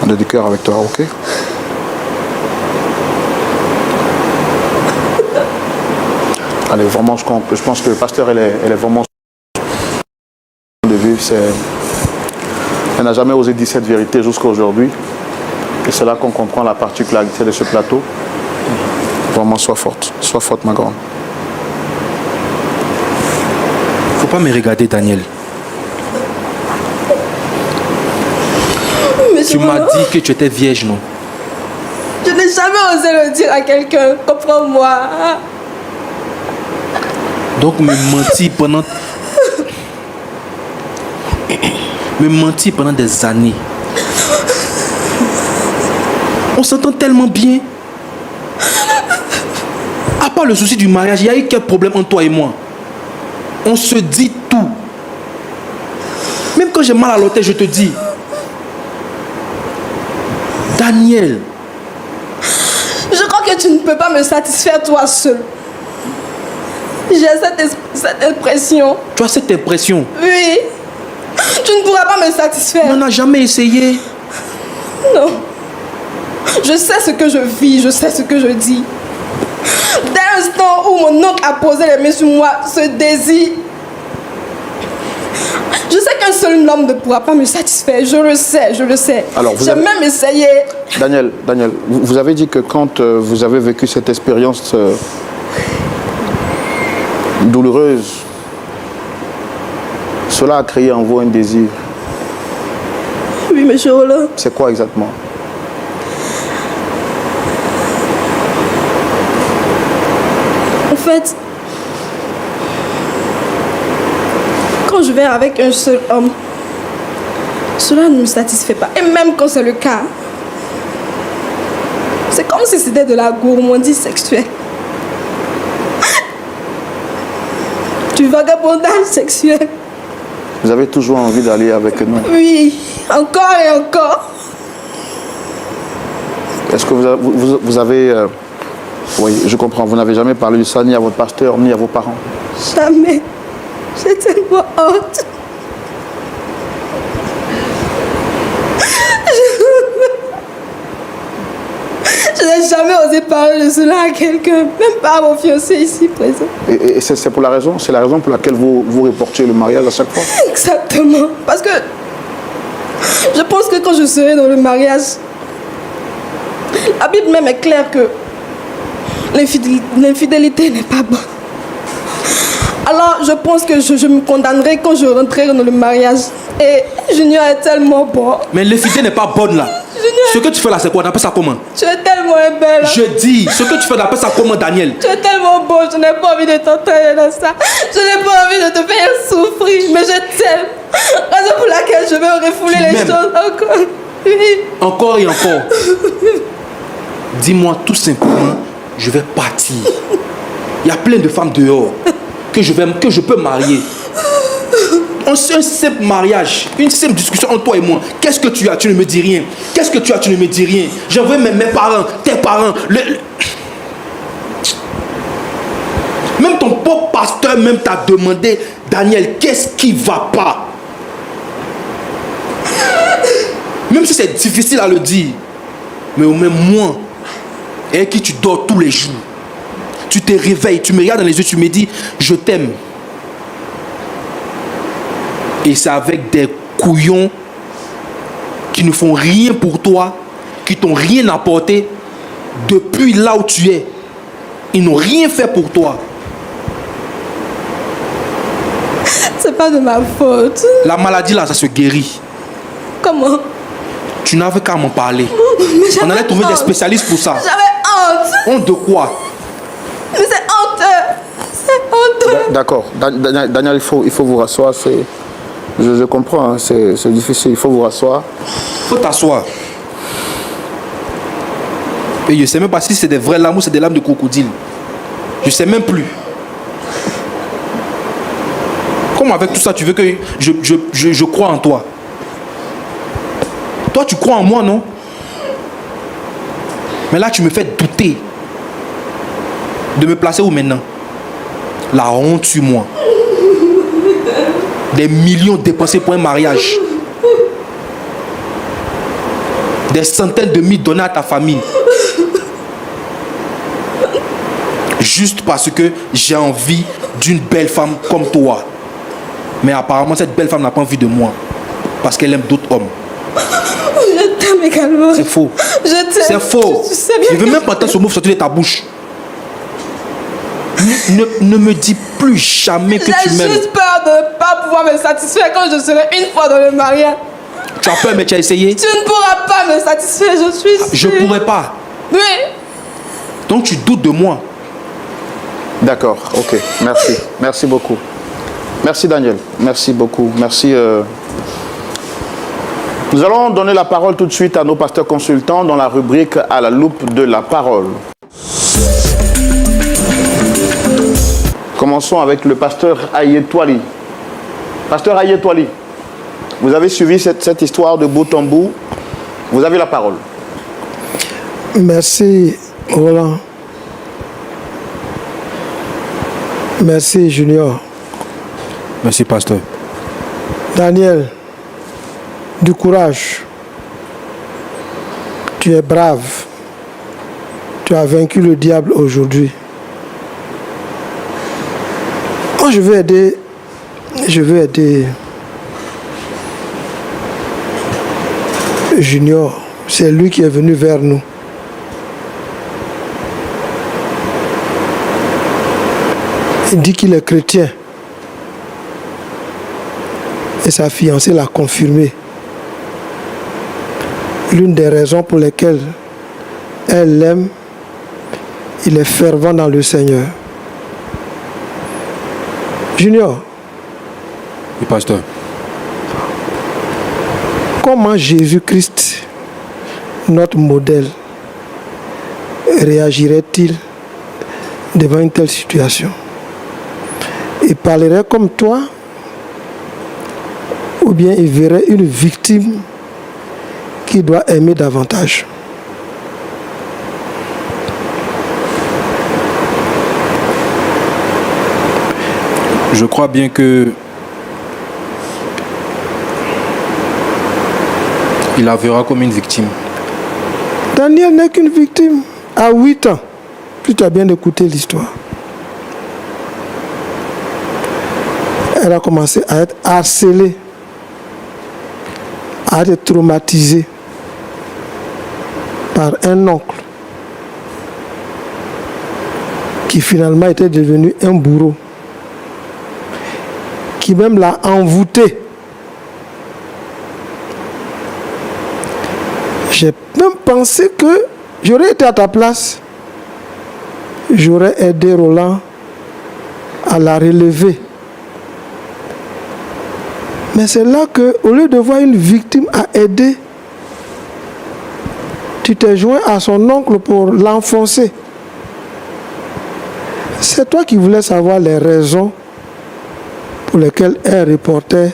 Speaker 1: On a du cœur avec toi, ok? Allez, vraiment, je pense que le pasteur, elle est vraiment de vue. Elle n'a jamais osé dire cette vérité jusqu'à aujourd'hui. Et c'est là qu'on comprend la particularité de ce plateau. Vraiment, sois forte, ma grande.
Speaker 2: Faut pas me regarder, Daniel.
Speaker 4: Mais
Speaker 2: Tu m'as dit que tu étais vierge, non?
Speaker 4: Je n'ai jamais osé le dire à quelqu'un. Comprends-moi.
Speaker 2: Donc me mentir pendant des années. On s'entend tellement bien. À part le souci du mariage, il y a eu quel problème entre toi et moi? On se dit tout. Même quand j'ai mal à l'hôtel, je te dis. Daniel.
Speaker 4: Je crois que tu ne peux pas me satisfaire toi seul. J'ai cette impression.
Speaker 2: Tu as cette impression?
Speaker 4: Oui. Tu ne pourras pas me satisfaire.
Speaker 2: On n'a jamais essayé.
Speaker 4: Non. Je sais ce que je vis, je sais ce que je dis. Dès l'instant où mon oncle a posé les mains sur moi, ce désir. Je sais qu'un seul homme ne pourra pas me satisfaire. Je le sais, je le sais. J'ai même essayé.
Speaker 1: Daniel, vous avez dit que quand vous avez vécu cette expérience douloureuse, cela a créé en vous un désir.
Speaker 4: Oui, monsieur Roland.
Speaker 1: C'est quoi exactement?
Speaker 4: En fait, quand je vais avec un seul homme, cela ne me satisfait pas. Et même quand c'est le cas, c'est comme si c'était de la gourmandise sexuelle. Du vagabondage sexuel.
Speaker 1: Vous avez toujours envie d'aller avec nous?
Speaker 4: Oui, encore et encore.
Speaker 1: Est-ce que vous avez... oui, je comprends. Vous n'avez jamais parlé de ça ni à votre pasteur, ni à vos parents?
Speaker 4: Jamais. J'ai tellement honte. Je n'ai jamais osé parler de cela à quelqu'un, même pas à mon fiancé ici présent.
Speaker 1: Et c'est pour la raison, c'est la raison pour laquelle vous reportez le mariage à chaque fois?
Speaker 4: Exactement. Parce que je pense que quand je serai dans le mariage, la Bible même est claire que l'infidélité n'est pas bonne. Alors je pense que je me condamnerai quand je rentrerai dans le mariage. Et Junior est tellement bon.
Speaker 2: Mais l'infidélité n'est pas bonne là.
Speaker 4: Junior,
Speaker 2: ce que tu fais là, c'est quoi? On appelle ça comment?
Speaker 4: Tu es tellement belle.
Speaker 2: Je dis, ce que tu fais, on appelle ça comment, Daniel?
Speaker 4: Tu es tellement beau, je n'ai pas envie de t'entraîner dans ça. Je n'ai pas envie de te faire souffrir, mais je t'aime. Raison pour laquelle je vais refouler les choses encore. Oui.
Speaker 2: Encore et encore. Dis-moi tout simplement, je vais partir. Il y a plein de femmes dehors que je peux marier. Un simple mariage, une simple discussion entre toi et moi. Qu'est-ce que tu as? Tu ne me dis rien. Qu'est-ce que tu as? Tu ne me dis rien. J'envoie mes parents, tes parents. Même ton pauvre pasteur même t'a demandé, Daniel, qu'est-ce qui ne va pas? Même si c'est difficile à le dire. Mais au moins moi, avec qui tu dors tous les jours. Tu te réveilles, tu me regardes dans les yeux, tu me dis, je t'aime. Et c'est avec des couillons qui ne font rien pour toi, qui t'ont rien apporté depuis là où tu es. Ils n'ont rien fait pour toi.
Speaker 4: C'est pas de ma faute.
Speaker 2: La maladie là, ça se guérit.
Speaker 4: Comment?
Speaker 2: Tu n'avais qu'à m'en parler. On allait trouver des spécialistes pour ça.
Speaker 4: J'avais honte.
Speaker 2: Honte de quoi?
Speaker 4: Mais c'est honteux. C'est honteux.
Speaker 1: D'accord. Daniel, il faut vous rasseoir. Je comprends, hein, c'est difficile. Il faut vous rasseoir.
Speaker 2: Il faut t'asseoir. Et je ne sais même pas si c'est des vraies larmes ou c'est des larmes de crocodile. Je ne sais même plus. Comment avec tout ça, tu veux que je croie en toi? Toi, tu crois en moi, non? Mais là, tu me fais douter. De me placer où maintenant? La honte sur moi. Des millions dépensés pour un mariage. Des centaines de milliers donnés à ta famille. Juste parce que j'ai envie d'une belle femme comme toi. Mais apparemment, cette belle femme n'a pas envie de moi. Parce qu'elle aime d'autres hommes.
Speaker 4: Je t'aime également.
Speaker 2: C'est faux.
Speaker 4: Je t'aime.
Speaker 2: C'est faux.
Speaker 4: Tu sais bien
Speaker 2: Je ne veux
Speaker 4: que-
Speaker 2: même pas entendre ce mot sortir de ta bouche. Ne me dis plus jamais que tu
Speaker 4: J'ai
Speaker 2: m'aimes.
Speaker 4: juste peur de ne pas pouvoir me satisfaire quand je serai une fois dans le mariage.
Speaker 2: Tu as peur, mais tu as essayé.
Speaker 4: Tu ne pourras pas me satisfaire, je suis sûre.
Speaker 2: Je ne pourrai pas.
Speaker 4: Oui.
Speaker 2: Donc tu doutes de moi.
Speaker 1: D'accord, ok, merci. Merci beaucoup. Merci Daniel, merci beaucoup. Merci. Nous allons donner la parole tout de suite à nos pasteurs consultants dans la rubrique à la loupe de la parole. Commençons avec le pasteur Ayetouali. Pasteur Ayetouali, vous avez suivi cette histoire de bout en bout. Vous avez la parole.
Speaker 3: Merci Roland. Merci Junior.
Speaker 2: Merci, pasteur.
Speaker 3: Daniel, du courage. Tu es brave. Tu as vaincu le diable aujourd'hui. Moi, je veux aider. Junior. C'est lui qui est venu vers nous. Il dit qu'il est chrétien. Et sa fiancée l'a confirmé. L'une des raisons pour lesquelles elle l'aime, il est fervent dans le Seigneur. Junior,
Speaker 2: Oui, pasteur.
Speaker 3: comment Jésus-Christ, notre modèle, réagirait-il devant une telle situation? Il parlerait comme toi, ou bien il verrait une victime qui doit aimer davantage?
Speaker 2: Je crois bien que il la verra comme une victime.
Speaker 3: Daniel n'est qu'une victime. À 8 ans, si tu as bien écouté l'histoire, elle a commencé à être harcelée, à être traumatisée par un oncle qui finalement était devenu un bourreau, qui même l'a envoûtée. J'ai même pensé que j'aurais été à ta place, j'aurais aidé Roland à la relever. Mais c'est là que, au lieu de voir une victime à aider, tu t'es joint à son oncle pour l'enfoncer. C'est toi qui voulais savoir les raisons pour lesquelles elle reportait,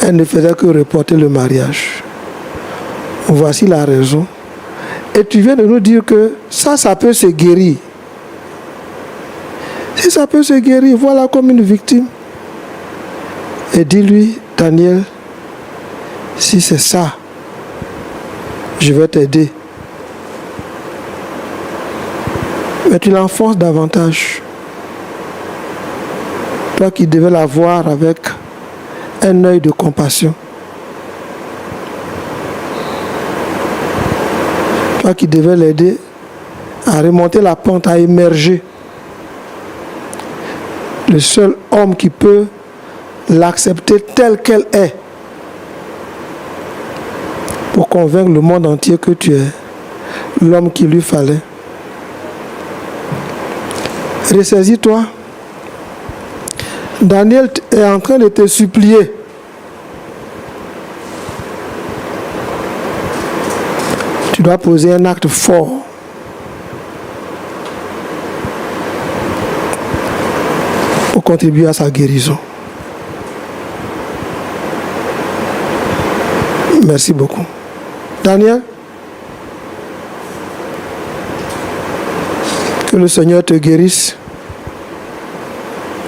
Speaker 3: elle ne faisait que reporter le mariage. Voici la raison. Et tu viens de nous dire que ça peut se guérir. Si ça peut se guérir, voilà comme une victime. Et dis-lui, Daniel, si c'est ça, je vais t'aider. Mais tu l'enfonces davantage. Toi qui devais la voir avec un œil de compassion. Toi qui devais l'aider à remonter la pente, à émerger. Le seul homme qui peut l'accepter telle qu'elle est pour convaincre le monde entier que tu es l'homme qu'il lui fallait. Ressaisis-toi. Daniel est en train de te supplier. Tu dois poser un acte fort. Pour contribuer à sa guérison. Merci beaucoup. Daniel, Que le Seigneur te guérisse.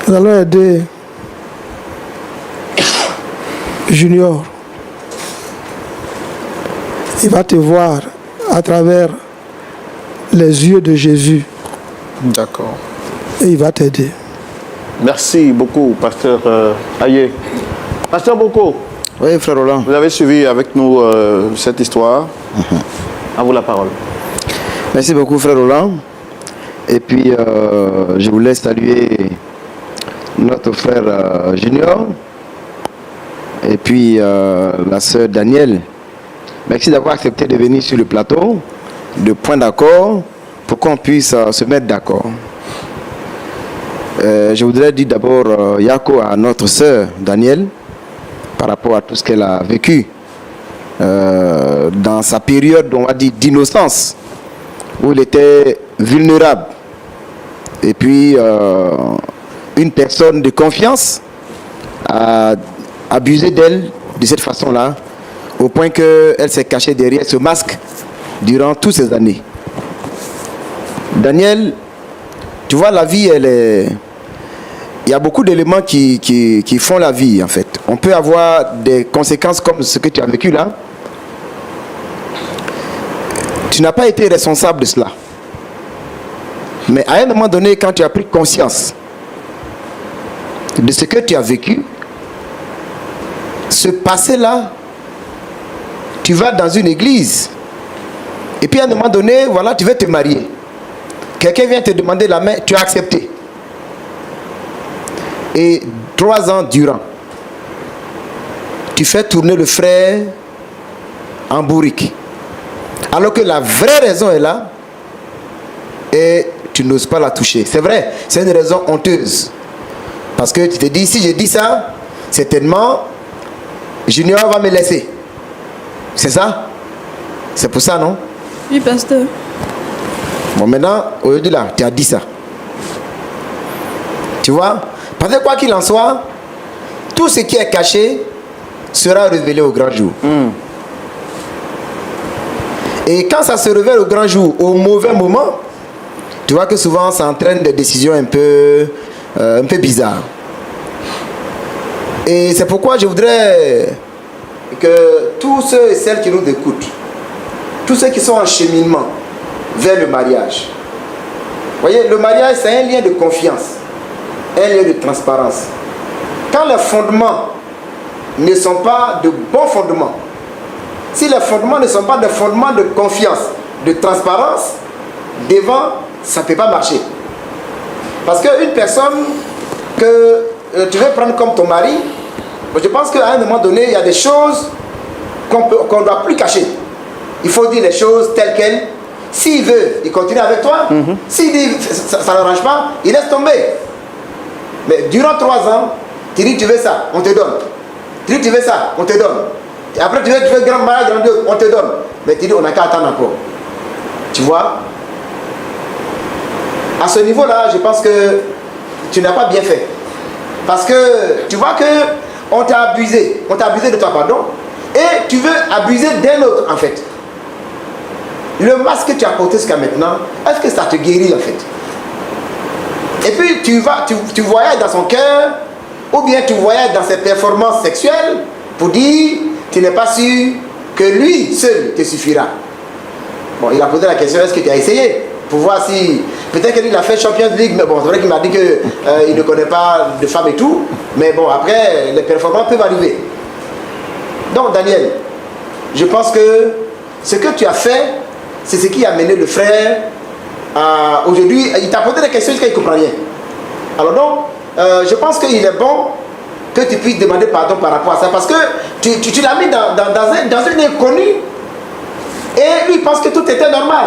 Speaker 3: Nous allons aider Junior. Il va te voir à travers les yeux de Jésus
Speaker 1: D'accord.
Speaker 3: et il va t'aider.
Speaker 1: Merci beaucoup, pasteur Aye. Pasteur Boko,
Speaker 5: Oui, frère Roland.
Speaker 1: vous avez suivi avec nous cette histoire. À vous la parole.
Speaker 5: Merci beaucoup, frère Roland. Et puis, je voulais saluer notre frère Junior et puis la sœur Danielle. Merci d'avoir accepté de venir sur le plateau, de point d'accord, pour qu'on puisse se mettre d'accord. Je voudrais dire d'abord Yako à notre sœur Danielle par rapport à tout ce qu'elle a vécu dans sa période, on va dire, d'innocence, où il était vulnérable. Et puis, une personne de confiance a abusé d'elle de cette façon-là, au point qu'elle s'est cachée derrière ce masque durant toutes ces années. Daniel, tu vois, la vie, il y a beaucoup d'éléments qui font la vie, en fait. On peut avoir des conséquences comme ce que tu as vécu là. Tu n'as pas été responsable de cela. Mais à un moment donné, quand tu as pris conscience de ce que tu as vécu, ce passé-là, tu vas dans une église. Et puis à un moment donné, voilà, tu veux te marier. Quelqu'un vient te demander la main, tu as accepté. Et 3 ans durant, tu fais tourner le frère en bourrique. Alors que la vraie raison est là, et tu n'oses pas la toucher. C'est vrai, c'est une raison honteuse. Parce que tu te dis, si je dis ça, certainement, Junior va me laisser. C'est ça? C'est pour ça, non?
Speaker 4: Oui, pasteur.
Speaker 5: Bon, maintenant, aujourd'hui là, tu as dit ça. Tu vois? Parce que quoi qu'il en soit, tout ce qui est caché sera révélé au grand jour. Et quand ça se révèle au grand jour, au mauvais moment, tu vois que souvent ça entraîne des décisions un peu bizarres. Et c'est pourquoi je voudrais que tous ceux et celles qui nous écoutent, tous ceux qui sont en cheminement vers le mariage, vous voyez, le mariage c'est un lien de confiance, un lien de transparence. Quand les fondements ne sont pas de bons fondements, si les fondements ne sont pas des fondements de confiance, de transparence, devant, ça ne peut pas marcher. Parce qu'une personne que tu veux prendre comme ton mari, je pense qu'à un moment donné, il y a des choses qu'on ne doit plus cacher. Il faut dire les choses telles quelles. S'il veut, il continue avec toi. S'il dit ça ne l'arrange pas, il laisse tomber. Mais durant 3 ans, tu dis tu veux ça, on te donne. Tu dis tu veux ça, on te donne. Et après tu veux grand mariage grandiose, on te donne. Mais tu dis on n'a qu'à attendre encore. Tu vois? À ce niveau-là, je pense que tu n'as pas bien fait. Parce que tu vois que on t'a abusé de toi, pardon, et tu veux abuser d'un autre en fait. Le masque que tu as porté jusqu'à maintenant, est-ce que ça te guérit en fait? Et puis tu voyages dans son cœur, ou bien tu voyages dans ses performances sexuelles pour dire, tu n'es pas sûr que lui seul te suffira. Bon, il a posé la question, est-ce que tu as essayé? Pour voir si, peut-être qu'il a fait Champions League, mais bon, c'est vrai qu'il m'a dit qu'il ne connaît pas de femmes et tout, mais bon, après, les performances peuvent arriver. Donc, Daniel, je pense que ce que tu as fait, c'est ce qui a mené le frère à aujourd'hui. Il t'a posé des questions jusqu'à il ne comprend rien. Alors donc, je pense qu'il est bon que tu puisses demander pardon par rapport à ça, parce que tu l'as mis dans un inconnu, et lui pense que tout était normal.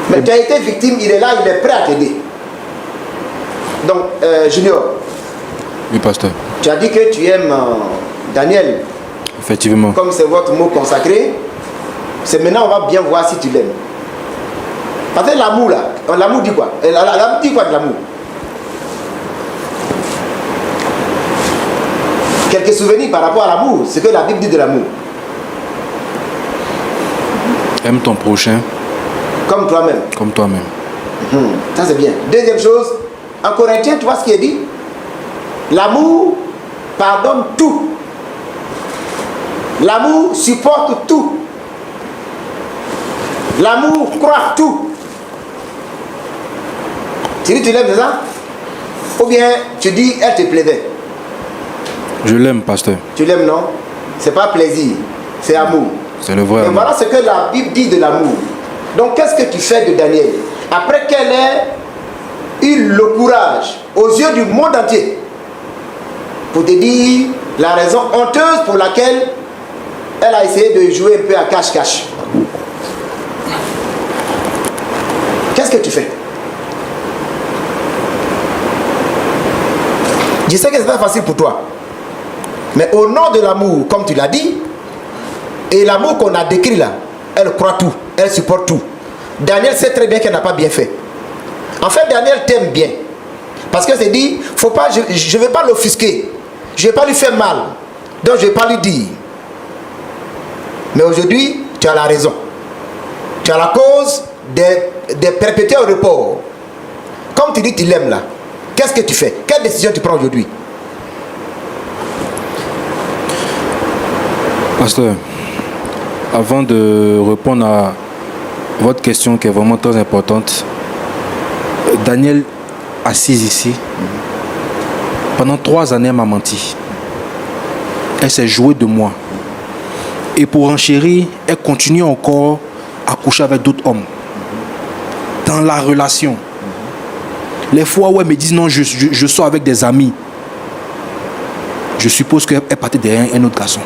Speaker 5: Mais tu as été victime, il est là, il est prêt à t'aider. Donc, Junior.
Speaker 2: Oui, pasteur.
Speaker 5: Tu as dit que tu aimes Daniel.
Speaker 2: Effectivement.
Speaker 5: Comme c'est votre mot consacré, c'est maintenant on va bien voir si tu l'aimes. Parce que l'amour là, l'amour dit quoi? L'amour dit quoi de l'amour? Quelques souvenirs par rapport à l'amour, ce que la Bible dit de l'amour.
Speaker 2: Aime ton prochain
Speaker 5: Comme toi-même.
Speaker 2: Comme toi-même.
Speaker 5: Ça c'est bien. Deuxième chose, en Corinthiens, tu vois ce qui est dit? L'amour pardonne tout. L'amour supporte tout. L'amour croit tout. Tu dis tu l'aimes, c'est ça? Ou bien tu dis elle te plaisait?
Speaker 2: Je l'aime, pasteur.
Speaker 5: Tu l'aimes, non? C'est pas plaisir, c'est amour.
Speaker 2: C'est le vrai
Speaker 5: Et
Speaker 2: amour.
Speaker 5: voilà ce que la Bible dit de l'amour. Donc qu'est-ce que tu fais de Daniel? Après qu'elle ait eu le courage aux yeux du monde entier pour te dire la raison honteuse pour laquelle elle a essayé de jouer un peu à cache-cache. Qu'est-ce que tu fais? Je sais que c'est pas facile pour toi. Mais au nom de l'amour, comme tu l'as dit, et l'amour qu'on a décrit là, elle croit tout, elle supporte tout. Daniel sait très bien qu'elle n'a pas bien fait. En fait, Daniel t'aime bien. Parce que c'est dit, faut pas, je ne vais pas l'offusquer. Je ne vais pas lui faire mal. Donc je ne vais pas lui dire. Mais aujourd'hui, tu as la raison. Tu as la cause des perpétuels report. Comme tu dis que tu l'aimes là, qu'est-ce que tu fais? Quelle décision tu prends aujourd'hui?
Speaker 2: Pasteur, avant de répondre à votre question qui est vraiment très importante, Daniel, assise ici, pendant 3 années, elle m'a menti. Elle s'est jouée de moi. Et pour enchérir, elle continue encore à coucher avec d'autres hommes. Dans la relation. Les fois où elle me dit non, je sors avec des amis, je suppose qu'elle partait derrière un autre garçon.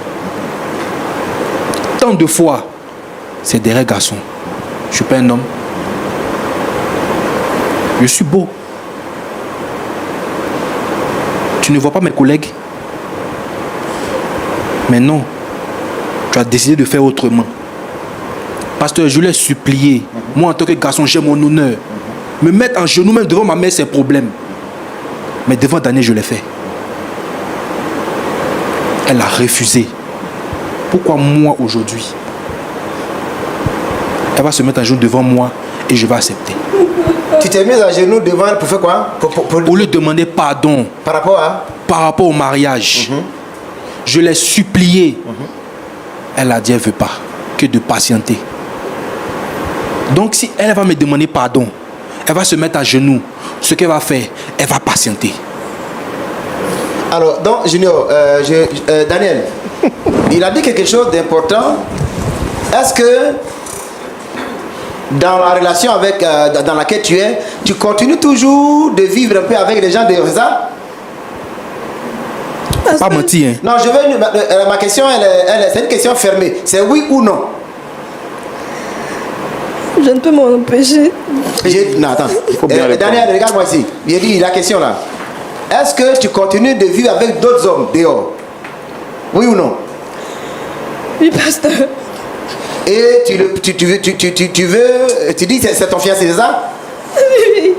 Speaker 2: Tant de fois, c'est derrière garçon. Je ne suis pas un homme. Je suis beau. Tu ne vois pas mes collègues? Mais non. Tu as décidé de faire autrement. Pasteur, je l'ai supplié. Moi, en tant que garçon, j'ai mon honneur. Me mettre en genoux même devant ma mère, c'est un problème. Mais devant Daniel, je l'ai fait. Elle a refusé. Pourquoi moi aujourd'hui? Elle va se mettre en genoux devant moi et je vais accepter.
Speaker 5: Tu t'es mis à genoux devant elle pour faire quoi?
Speaker 2: Pour lui demander pardon.
Speaker 5: Par rapport à?
Speaker 2: Par rapport au mariage. Je l'ai supplié. Elle a dit elle ne veut pas. Que de patienter. Donc si elle va me demander pardon, elle va se mettre à genoux. Ce qu'elle va faire, elle va patienter.
Speaker 5: Alors, donc, Junior, Daniel, il a dit quelque chose d'important. Est-ce que dans la relation avec, dans laquelle tu es, tu continues toujours de vivre un peu avec les gens de ça?
Speaker 2: Pas menti, hein?
Speaker 5: Non, ma question, c'est une question fermée. C'est oui ou non?
Speaker 4: Je ne peux m'en empêcher.
Speaker 5: Non, attends.
Speaker 1: faut bien répondre.
Speaker 5: Daniel, regarde-moi ici. Il dit la question là. Est-ce que tu continues de vivre avec d'autres hommes dehors? Oui ou non?
Speaker 4: Oui, pasteur.
Speaker 5: Et tu dis c'est ton fiancé, c'est ça?
Speaker 4: Oui.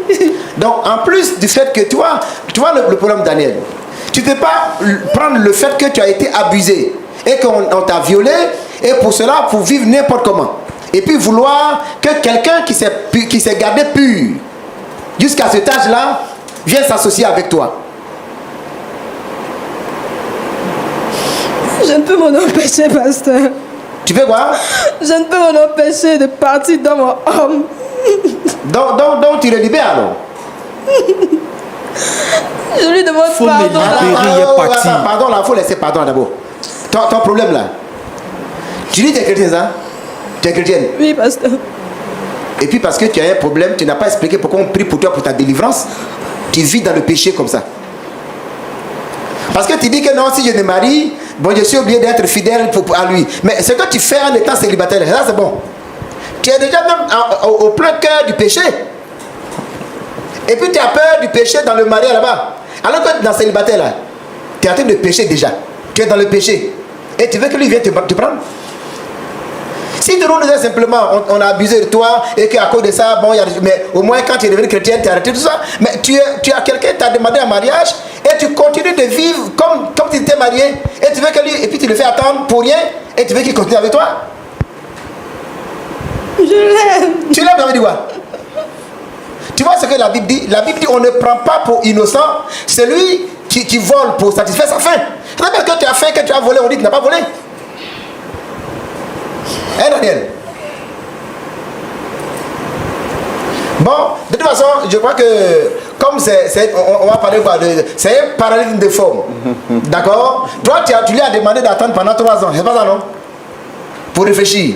Speaker 5: Donc en plus du fait que tu vois le problème Daniel, tu ne peux pas prendre le fait que tu as été abusé et qu'on t'a violé et pour cela pour vivre n'importe comment. Et puis vouloir que quelqu'un qui s'est gardé pur jusqu'à cet âge-là vienne s'associer avec toi.
Speaker 4: Je ne peux m'en empêcher, pasteur.
Speaker 5: Tu fais quoi?
Speaker 4: Je ne peux m'en empêcher de partir dans mon homme.
Speaker 5: Donc tu le libères alors?
Speaker 4: Je lui demande
Speaker 2: Faut me
Speaker 4: pardon.
Speaker 2: libérer. Il est parti.
Speaker 5: Pardon là, il faut laisser pardon d'abord. Ton problème là. Tu dis que tu es chrétien, ça? Tu es chrétienne?
Speaker 4: Oui, pasteur.
Speaker 5: Et puis parce que tu as un problème, tu n'as pas expliqué pourquoi on prie pour toi pour ta délivrance. Tu vis dans le péché comme ça. Parce que tu dis que non, si je me marie, bon, je suis obligé d'être fidèle à lui. Mais ce que tu fais en étant célibataire, là c'est bon. Tu es déjà même au plein cœur du péché. Et puis tu as peur du péché dans le mariage là-bas. Alors que dans le célibataire là, tu es en train de pécher déjà. Tu es dans le péché. Et tu veux que lui vienne te prendre? Si de nous disait simplement on a abusé de toi et qu'à cause de ça, bon, mais au moins quand tu es devenu chrétien, tu as arrêté tout ça. Mais tu as quelqu'un qui t'a demandé un mariage et tu continues de vivre comme tu étais marié et tu veux que lui, et puis tu le fais attendre pour rien et tu veux qu'il continue avec toi?
Speaker 4: Je l'aime.
Speaker 5: Tu l'aimes, ça veut dire quoi? Tu vois ce que la Bible dit? La Bible dit on ne prend pas pour innocent celui qui vole pour satisfaire sa faim. C'est-à-dire que tu as faim, que tu as volé, on dit que tu n'as pas volé. Hein, Daniel? Bon, de toute façon, je crois que comme on va parler quoi, c'est un parallélisme de forme. D'accord? Toi, tu lui as demandé d'attendre pendant 3 ans, c'est pas ça, non? Pour réfléchir,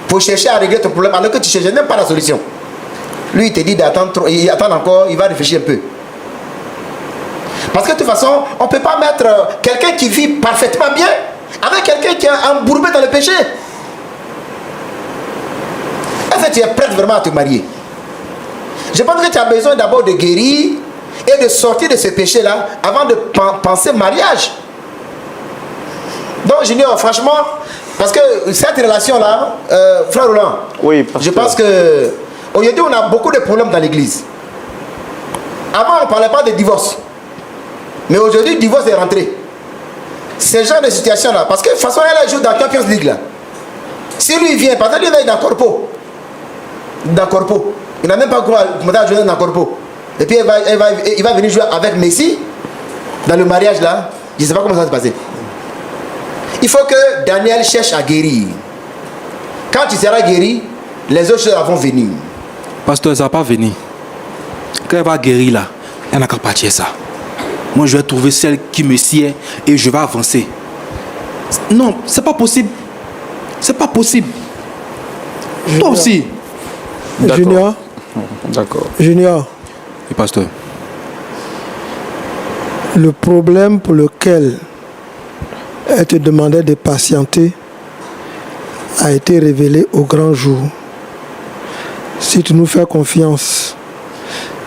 Speaker 5: pour chercher à régler ton problème, alors que tu cherches même pas la solution. Lui, il te dit d'attendre, il attend encore, il va réfléchir un peu. Parce que de toute façon, on ne peut pas mettre quelqu'un qui vit parfaitement bien avec quelqu'un qui est embourbé dans le péché. Est-ce que tu es prête vraiment à te marier? Je pense que tu as besoin d'abord de guérir et de sortir de ce péché-là avant de penser mariage. Donc, Junior, franchement, parce que cette relation-là, frère Roland,
Speaker 1: oui,
Speaker 5: je pense que aujourd'hui, on a beaucoup de problèmes dans l'église. Avant, on ne parlait pas de divorce. Mais aujourd'hui, le divorce est rentré. Ce genre de situation-là, parce que de toute façon, elle joue dans la Champions League là. Si lui vient, parce que lui va être dans Corpo. Dans Corpo. Il n'a même pas commencé à jouer dans Corpo. Et puis il va venir jouer avec Messi dans le mariage là. Je ne sais pas comment ça va se passer. Il faut que Daniel cherche à guérir. Quand tu seras guéri, les autres choses vont venir.
Speaker 2: Pasteur, ça ne va pas venir. Quand elle va guérir là, elle n'a qu'à partir ça. Moi, je vais trouver celle qui me sied et je vais avancer. Non, c'est pas possible. C'est pas possible.
Speaker 3: Junior.
Speaker 2: Toi aussi.
Speaker 3: Junior.
Speaker 1: D'accord.
Speaker 3: Junior.
Speaker 2: Et pasteur.
Speaker 3: Le problème pour lequel elle te demandait de patienter a été révélé au grand jour. Si tu nous fais confiance,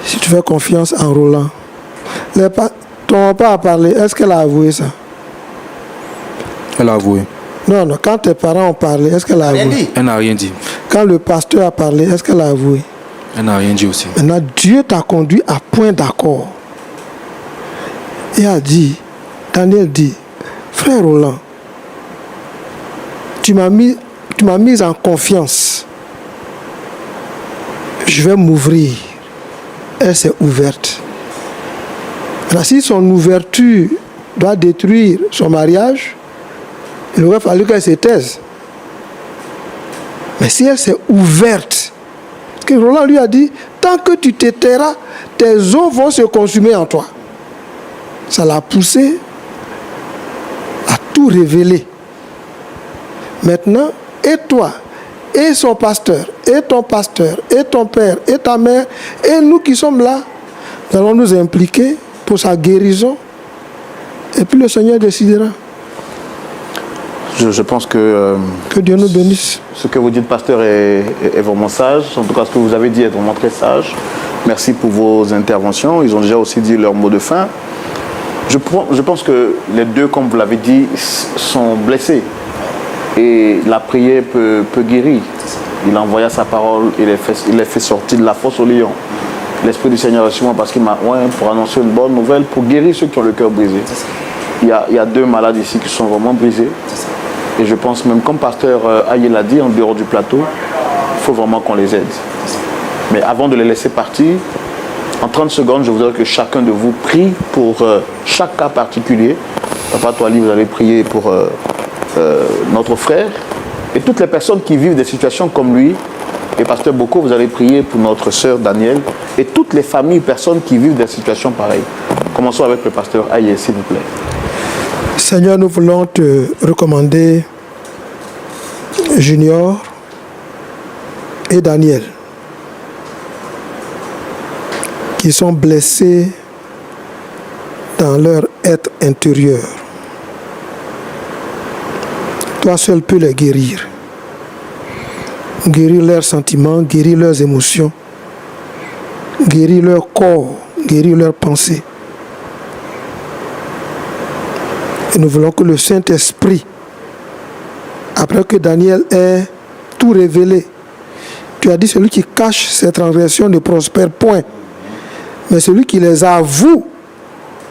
Speaker 3: si tu fais confiance en Roland, ton papa a parlé, est-ce qu'elle a avoué ça?
Speaker 2: Elle a avoué.
Speaker 3: Non, non, quand tes parents ont parlé, est-ce qu'elle a avoué?
Speaker 5: Dit.
Speaker 2: Elle n'a rien dit.
Speaker 3: Quand le pasteur a parlé, est-ce qu'elle a avoué?
Speaker 2: Elle n'a rien dit aussi.
Speaker 3: Maintenant, Dieu t'a conduit à point d'accord. Et a dit, Daniel dit, frère Roland, tu m'as mis en confiance. Je vais m'ouvrir. Elle s'est ouverte. Alors, si son ouverture doit détruire son mariage, il aurait fallu qu'elle se taise. Mais si elle s'est ouverte, parce que Roland lui a dit, tant que tu te tairas, tes os vont se consumer en toi. Ça l'a poussé à tout révéler. Maintenant, et toi, et son pasteur, et ton père, et ta mère, et nous qui sommes là, nous allons nous impliquer pour sa guérison. Et puis le Seigneur décidera.
Speaker 1: Je pense que
Speaker 3: Dieu nous bénisse.
Speaker 1: Ce que vous dites, pasteur, est vraiment sage. En tout cas, ce que vous avez dit est vraiment très sage. Merci pour vos interventions. Ils ont déjà aussi dit leur mot de fin. Je pense que les deux, comme vous l'avez dit, sont blessés. Et la prière peut guérir. Il envoya sa parole, il les fait sortir de la fosse au lion. L'Esprit du Seigneur est sur moi parce qu'il m'a oint pour annoncer une bonne nouvelle, pour guérir ceux qui ont le cœur brisé. Il y a 2 malades ici qui sont vraiment brisés. Et je pense même, comme pasteur Aye l'a dit, en dehors du plateau, il faut vraiment qu'on les aide. Mais avant de les laisser partir, en 30 secondes, je voudrais que chacun de vous prie pour chaque cas particulier. Papa Toali, vous allez prier pour notre frère et toutes les personnes qui vivent des situations comme lui. Et pasteur Boko, vous allez prier pour notre sœur Daniel et toutes les familles, personnes qui vivent des situations pareilles. Commençons avec le pasteur Aye, s'il vous plaît.
Speaker 3: Seigneur, nous voulons te recommander Junior et Daniel qui sont blessés dans leur être intérieur. Toi seul peux les guérir. Guérir leurs sentiments, guérir leurs émotions, guérir leur corps, guérir leurs pensées. Et nous voulons que le Saint-Esprit, après que Daniel ait tout révélé, tu as dit celui qui cache ses transgressions ne prospère point, mais celui qui les avoue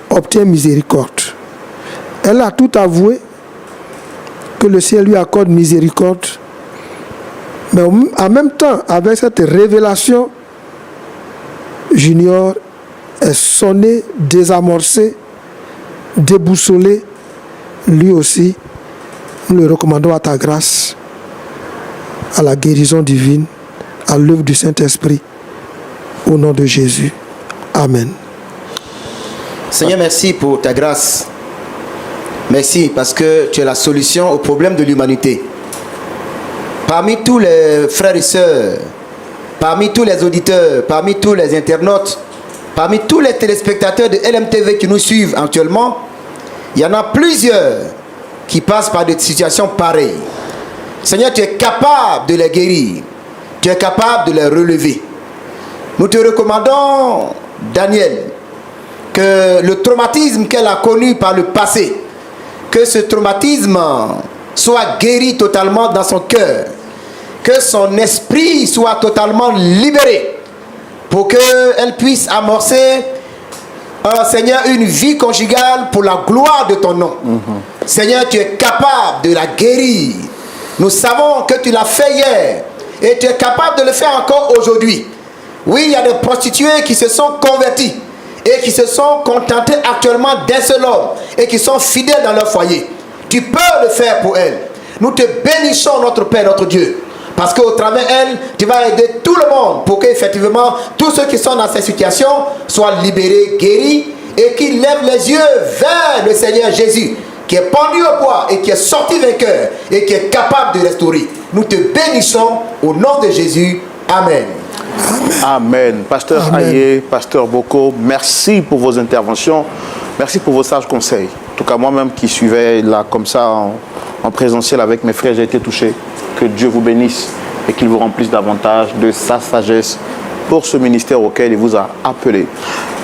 Speaker 3: obtient miséricorde. Elle a tout avoué, que le ciel lui accorde miséricorde, Mais en même temps, avec cette révélation, Junior est sonné, désamorcé, déboussolé. Lui aussi, nous le recommandons à ta grâce, à la guérison divine, à l'œuvre du Saint-Esprit. Au nom de Jésus. Amen.
Speaker 5: Seigneur, merci pour ta grâce. Merci parce que tu es la solution au problème de l'humanité. Parmi tous les frères et sœurs, parmi tous les auditeurs, parmi tous les internautes, parmi tous les téléspectateurs de LMTV qui nous suivent actuellement, il y en a plusieurs qui passent par des situations pareilles. Seigneur, tu es capable de les guérir. Tu es capable de les relever. Nous te recommandons, Daniel, que le traumatisme qu'elle a connu par le passé, que ce traumatisme soit guéri totalement dans son cœur, que son esprit soit totalement libéré, pour qu'elle puisse amorcer, Seigneur, une vie conjugale pour la gloire de ton nom. Seigneur, tu es capable de la guérir. Nous savons que tu l'as fait hier et tu es capable de le faire encore aujourd'hui. Oui, il y a des prostituées qui se sont converties et qui se sont contentées actuellement d'un seul homme et qui sont fidèles dans leur foyer. Tu peux le faire pour elles. Nous te bénissons, notre Père, notre Dieu, parce qu'au travers d'elles, tu vas aider tout le monde pour qu'effectivement tous ceux qui sont dans cette situation soient libérés, guéris et qui lèvent les yeux vers le Seigneur Jésus, qui est pendu au bois et qui est sorti vainqueur et qui est capable de restaurer. Nous te bénissons au nom de Jésus. Amen.
Speaker 1: Amen. Pasteur Aye, Pasteur Boko, merci pour vos interventions. Merci pour vos sages conseils. En tout cas, moi-même qui suivais là comme ça en présentiel avec mes frères, j'ai été touché. Que Dieu vous bénisse et qu'il vous remplisse davantage de sa sagesse pour ce ministère auquel il vous a appelé.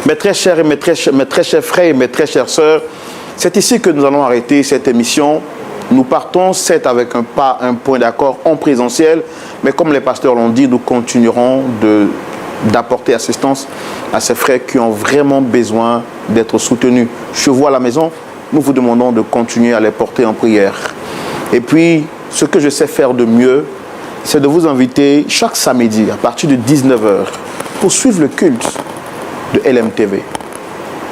Speaker 1: Mes très chers et mes très chers frères et mes très chères sœurs, c'est ici que nous allons arrêter cette émission. Nous partons, certes, avec un point d'accord en présentiel, mais comme les pasteurs l'ont dit, nous continuerons d'apporter assistance à ces frères qui ont vraiment besoin d'être soutenus. Chez vous à la maison, nous vous demandons de continuer à les porter en prière. Et puis, ce que je sais faire de mieux, c'est de vous inviter chaque samedi à partir de 19h pour suivre le culte de LMTV.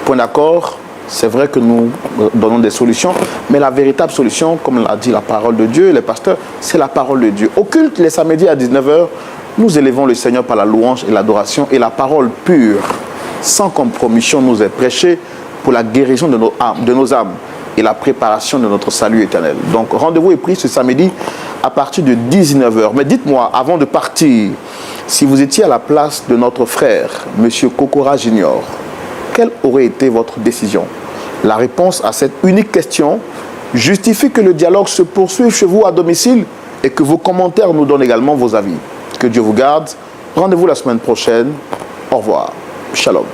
Speaker 1: Point d'accord, c'est vrai que nous donnons des solutions, mais la véritable solution, comme l'a dit la parole de Dieu, les pasteurs, c'est la parole de Dieu. Au culte, les samedis à 19h, nous élevons le Seigneur par la louange et l'adoration et la parole pure, sans compromission, nous est prêchée pour la guérison de nos âmes et la préparation de notre salut éternel. Donc, rendez-vous est pris ce samedi à partir de 19h. Mais dites-moi, avant de partir, si vous étiez à la place de notre frère, M. Kokora Junior, quelle aurait été votre décision? La réponse à cette unique question justifie que le dialogue se poursuive chez vous à domicile et que vos commentaires nous donnent également vos avis. Que Dieu vous garde. Rendez-vous la semaine prochaine. Au revoir. Shalom.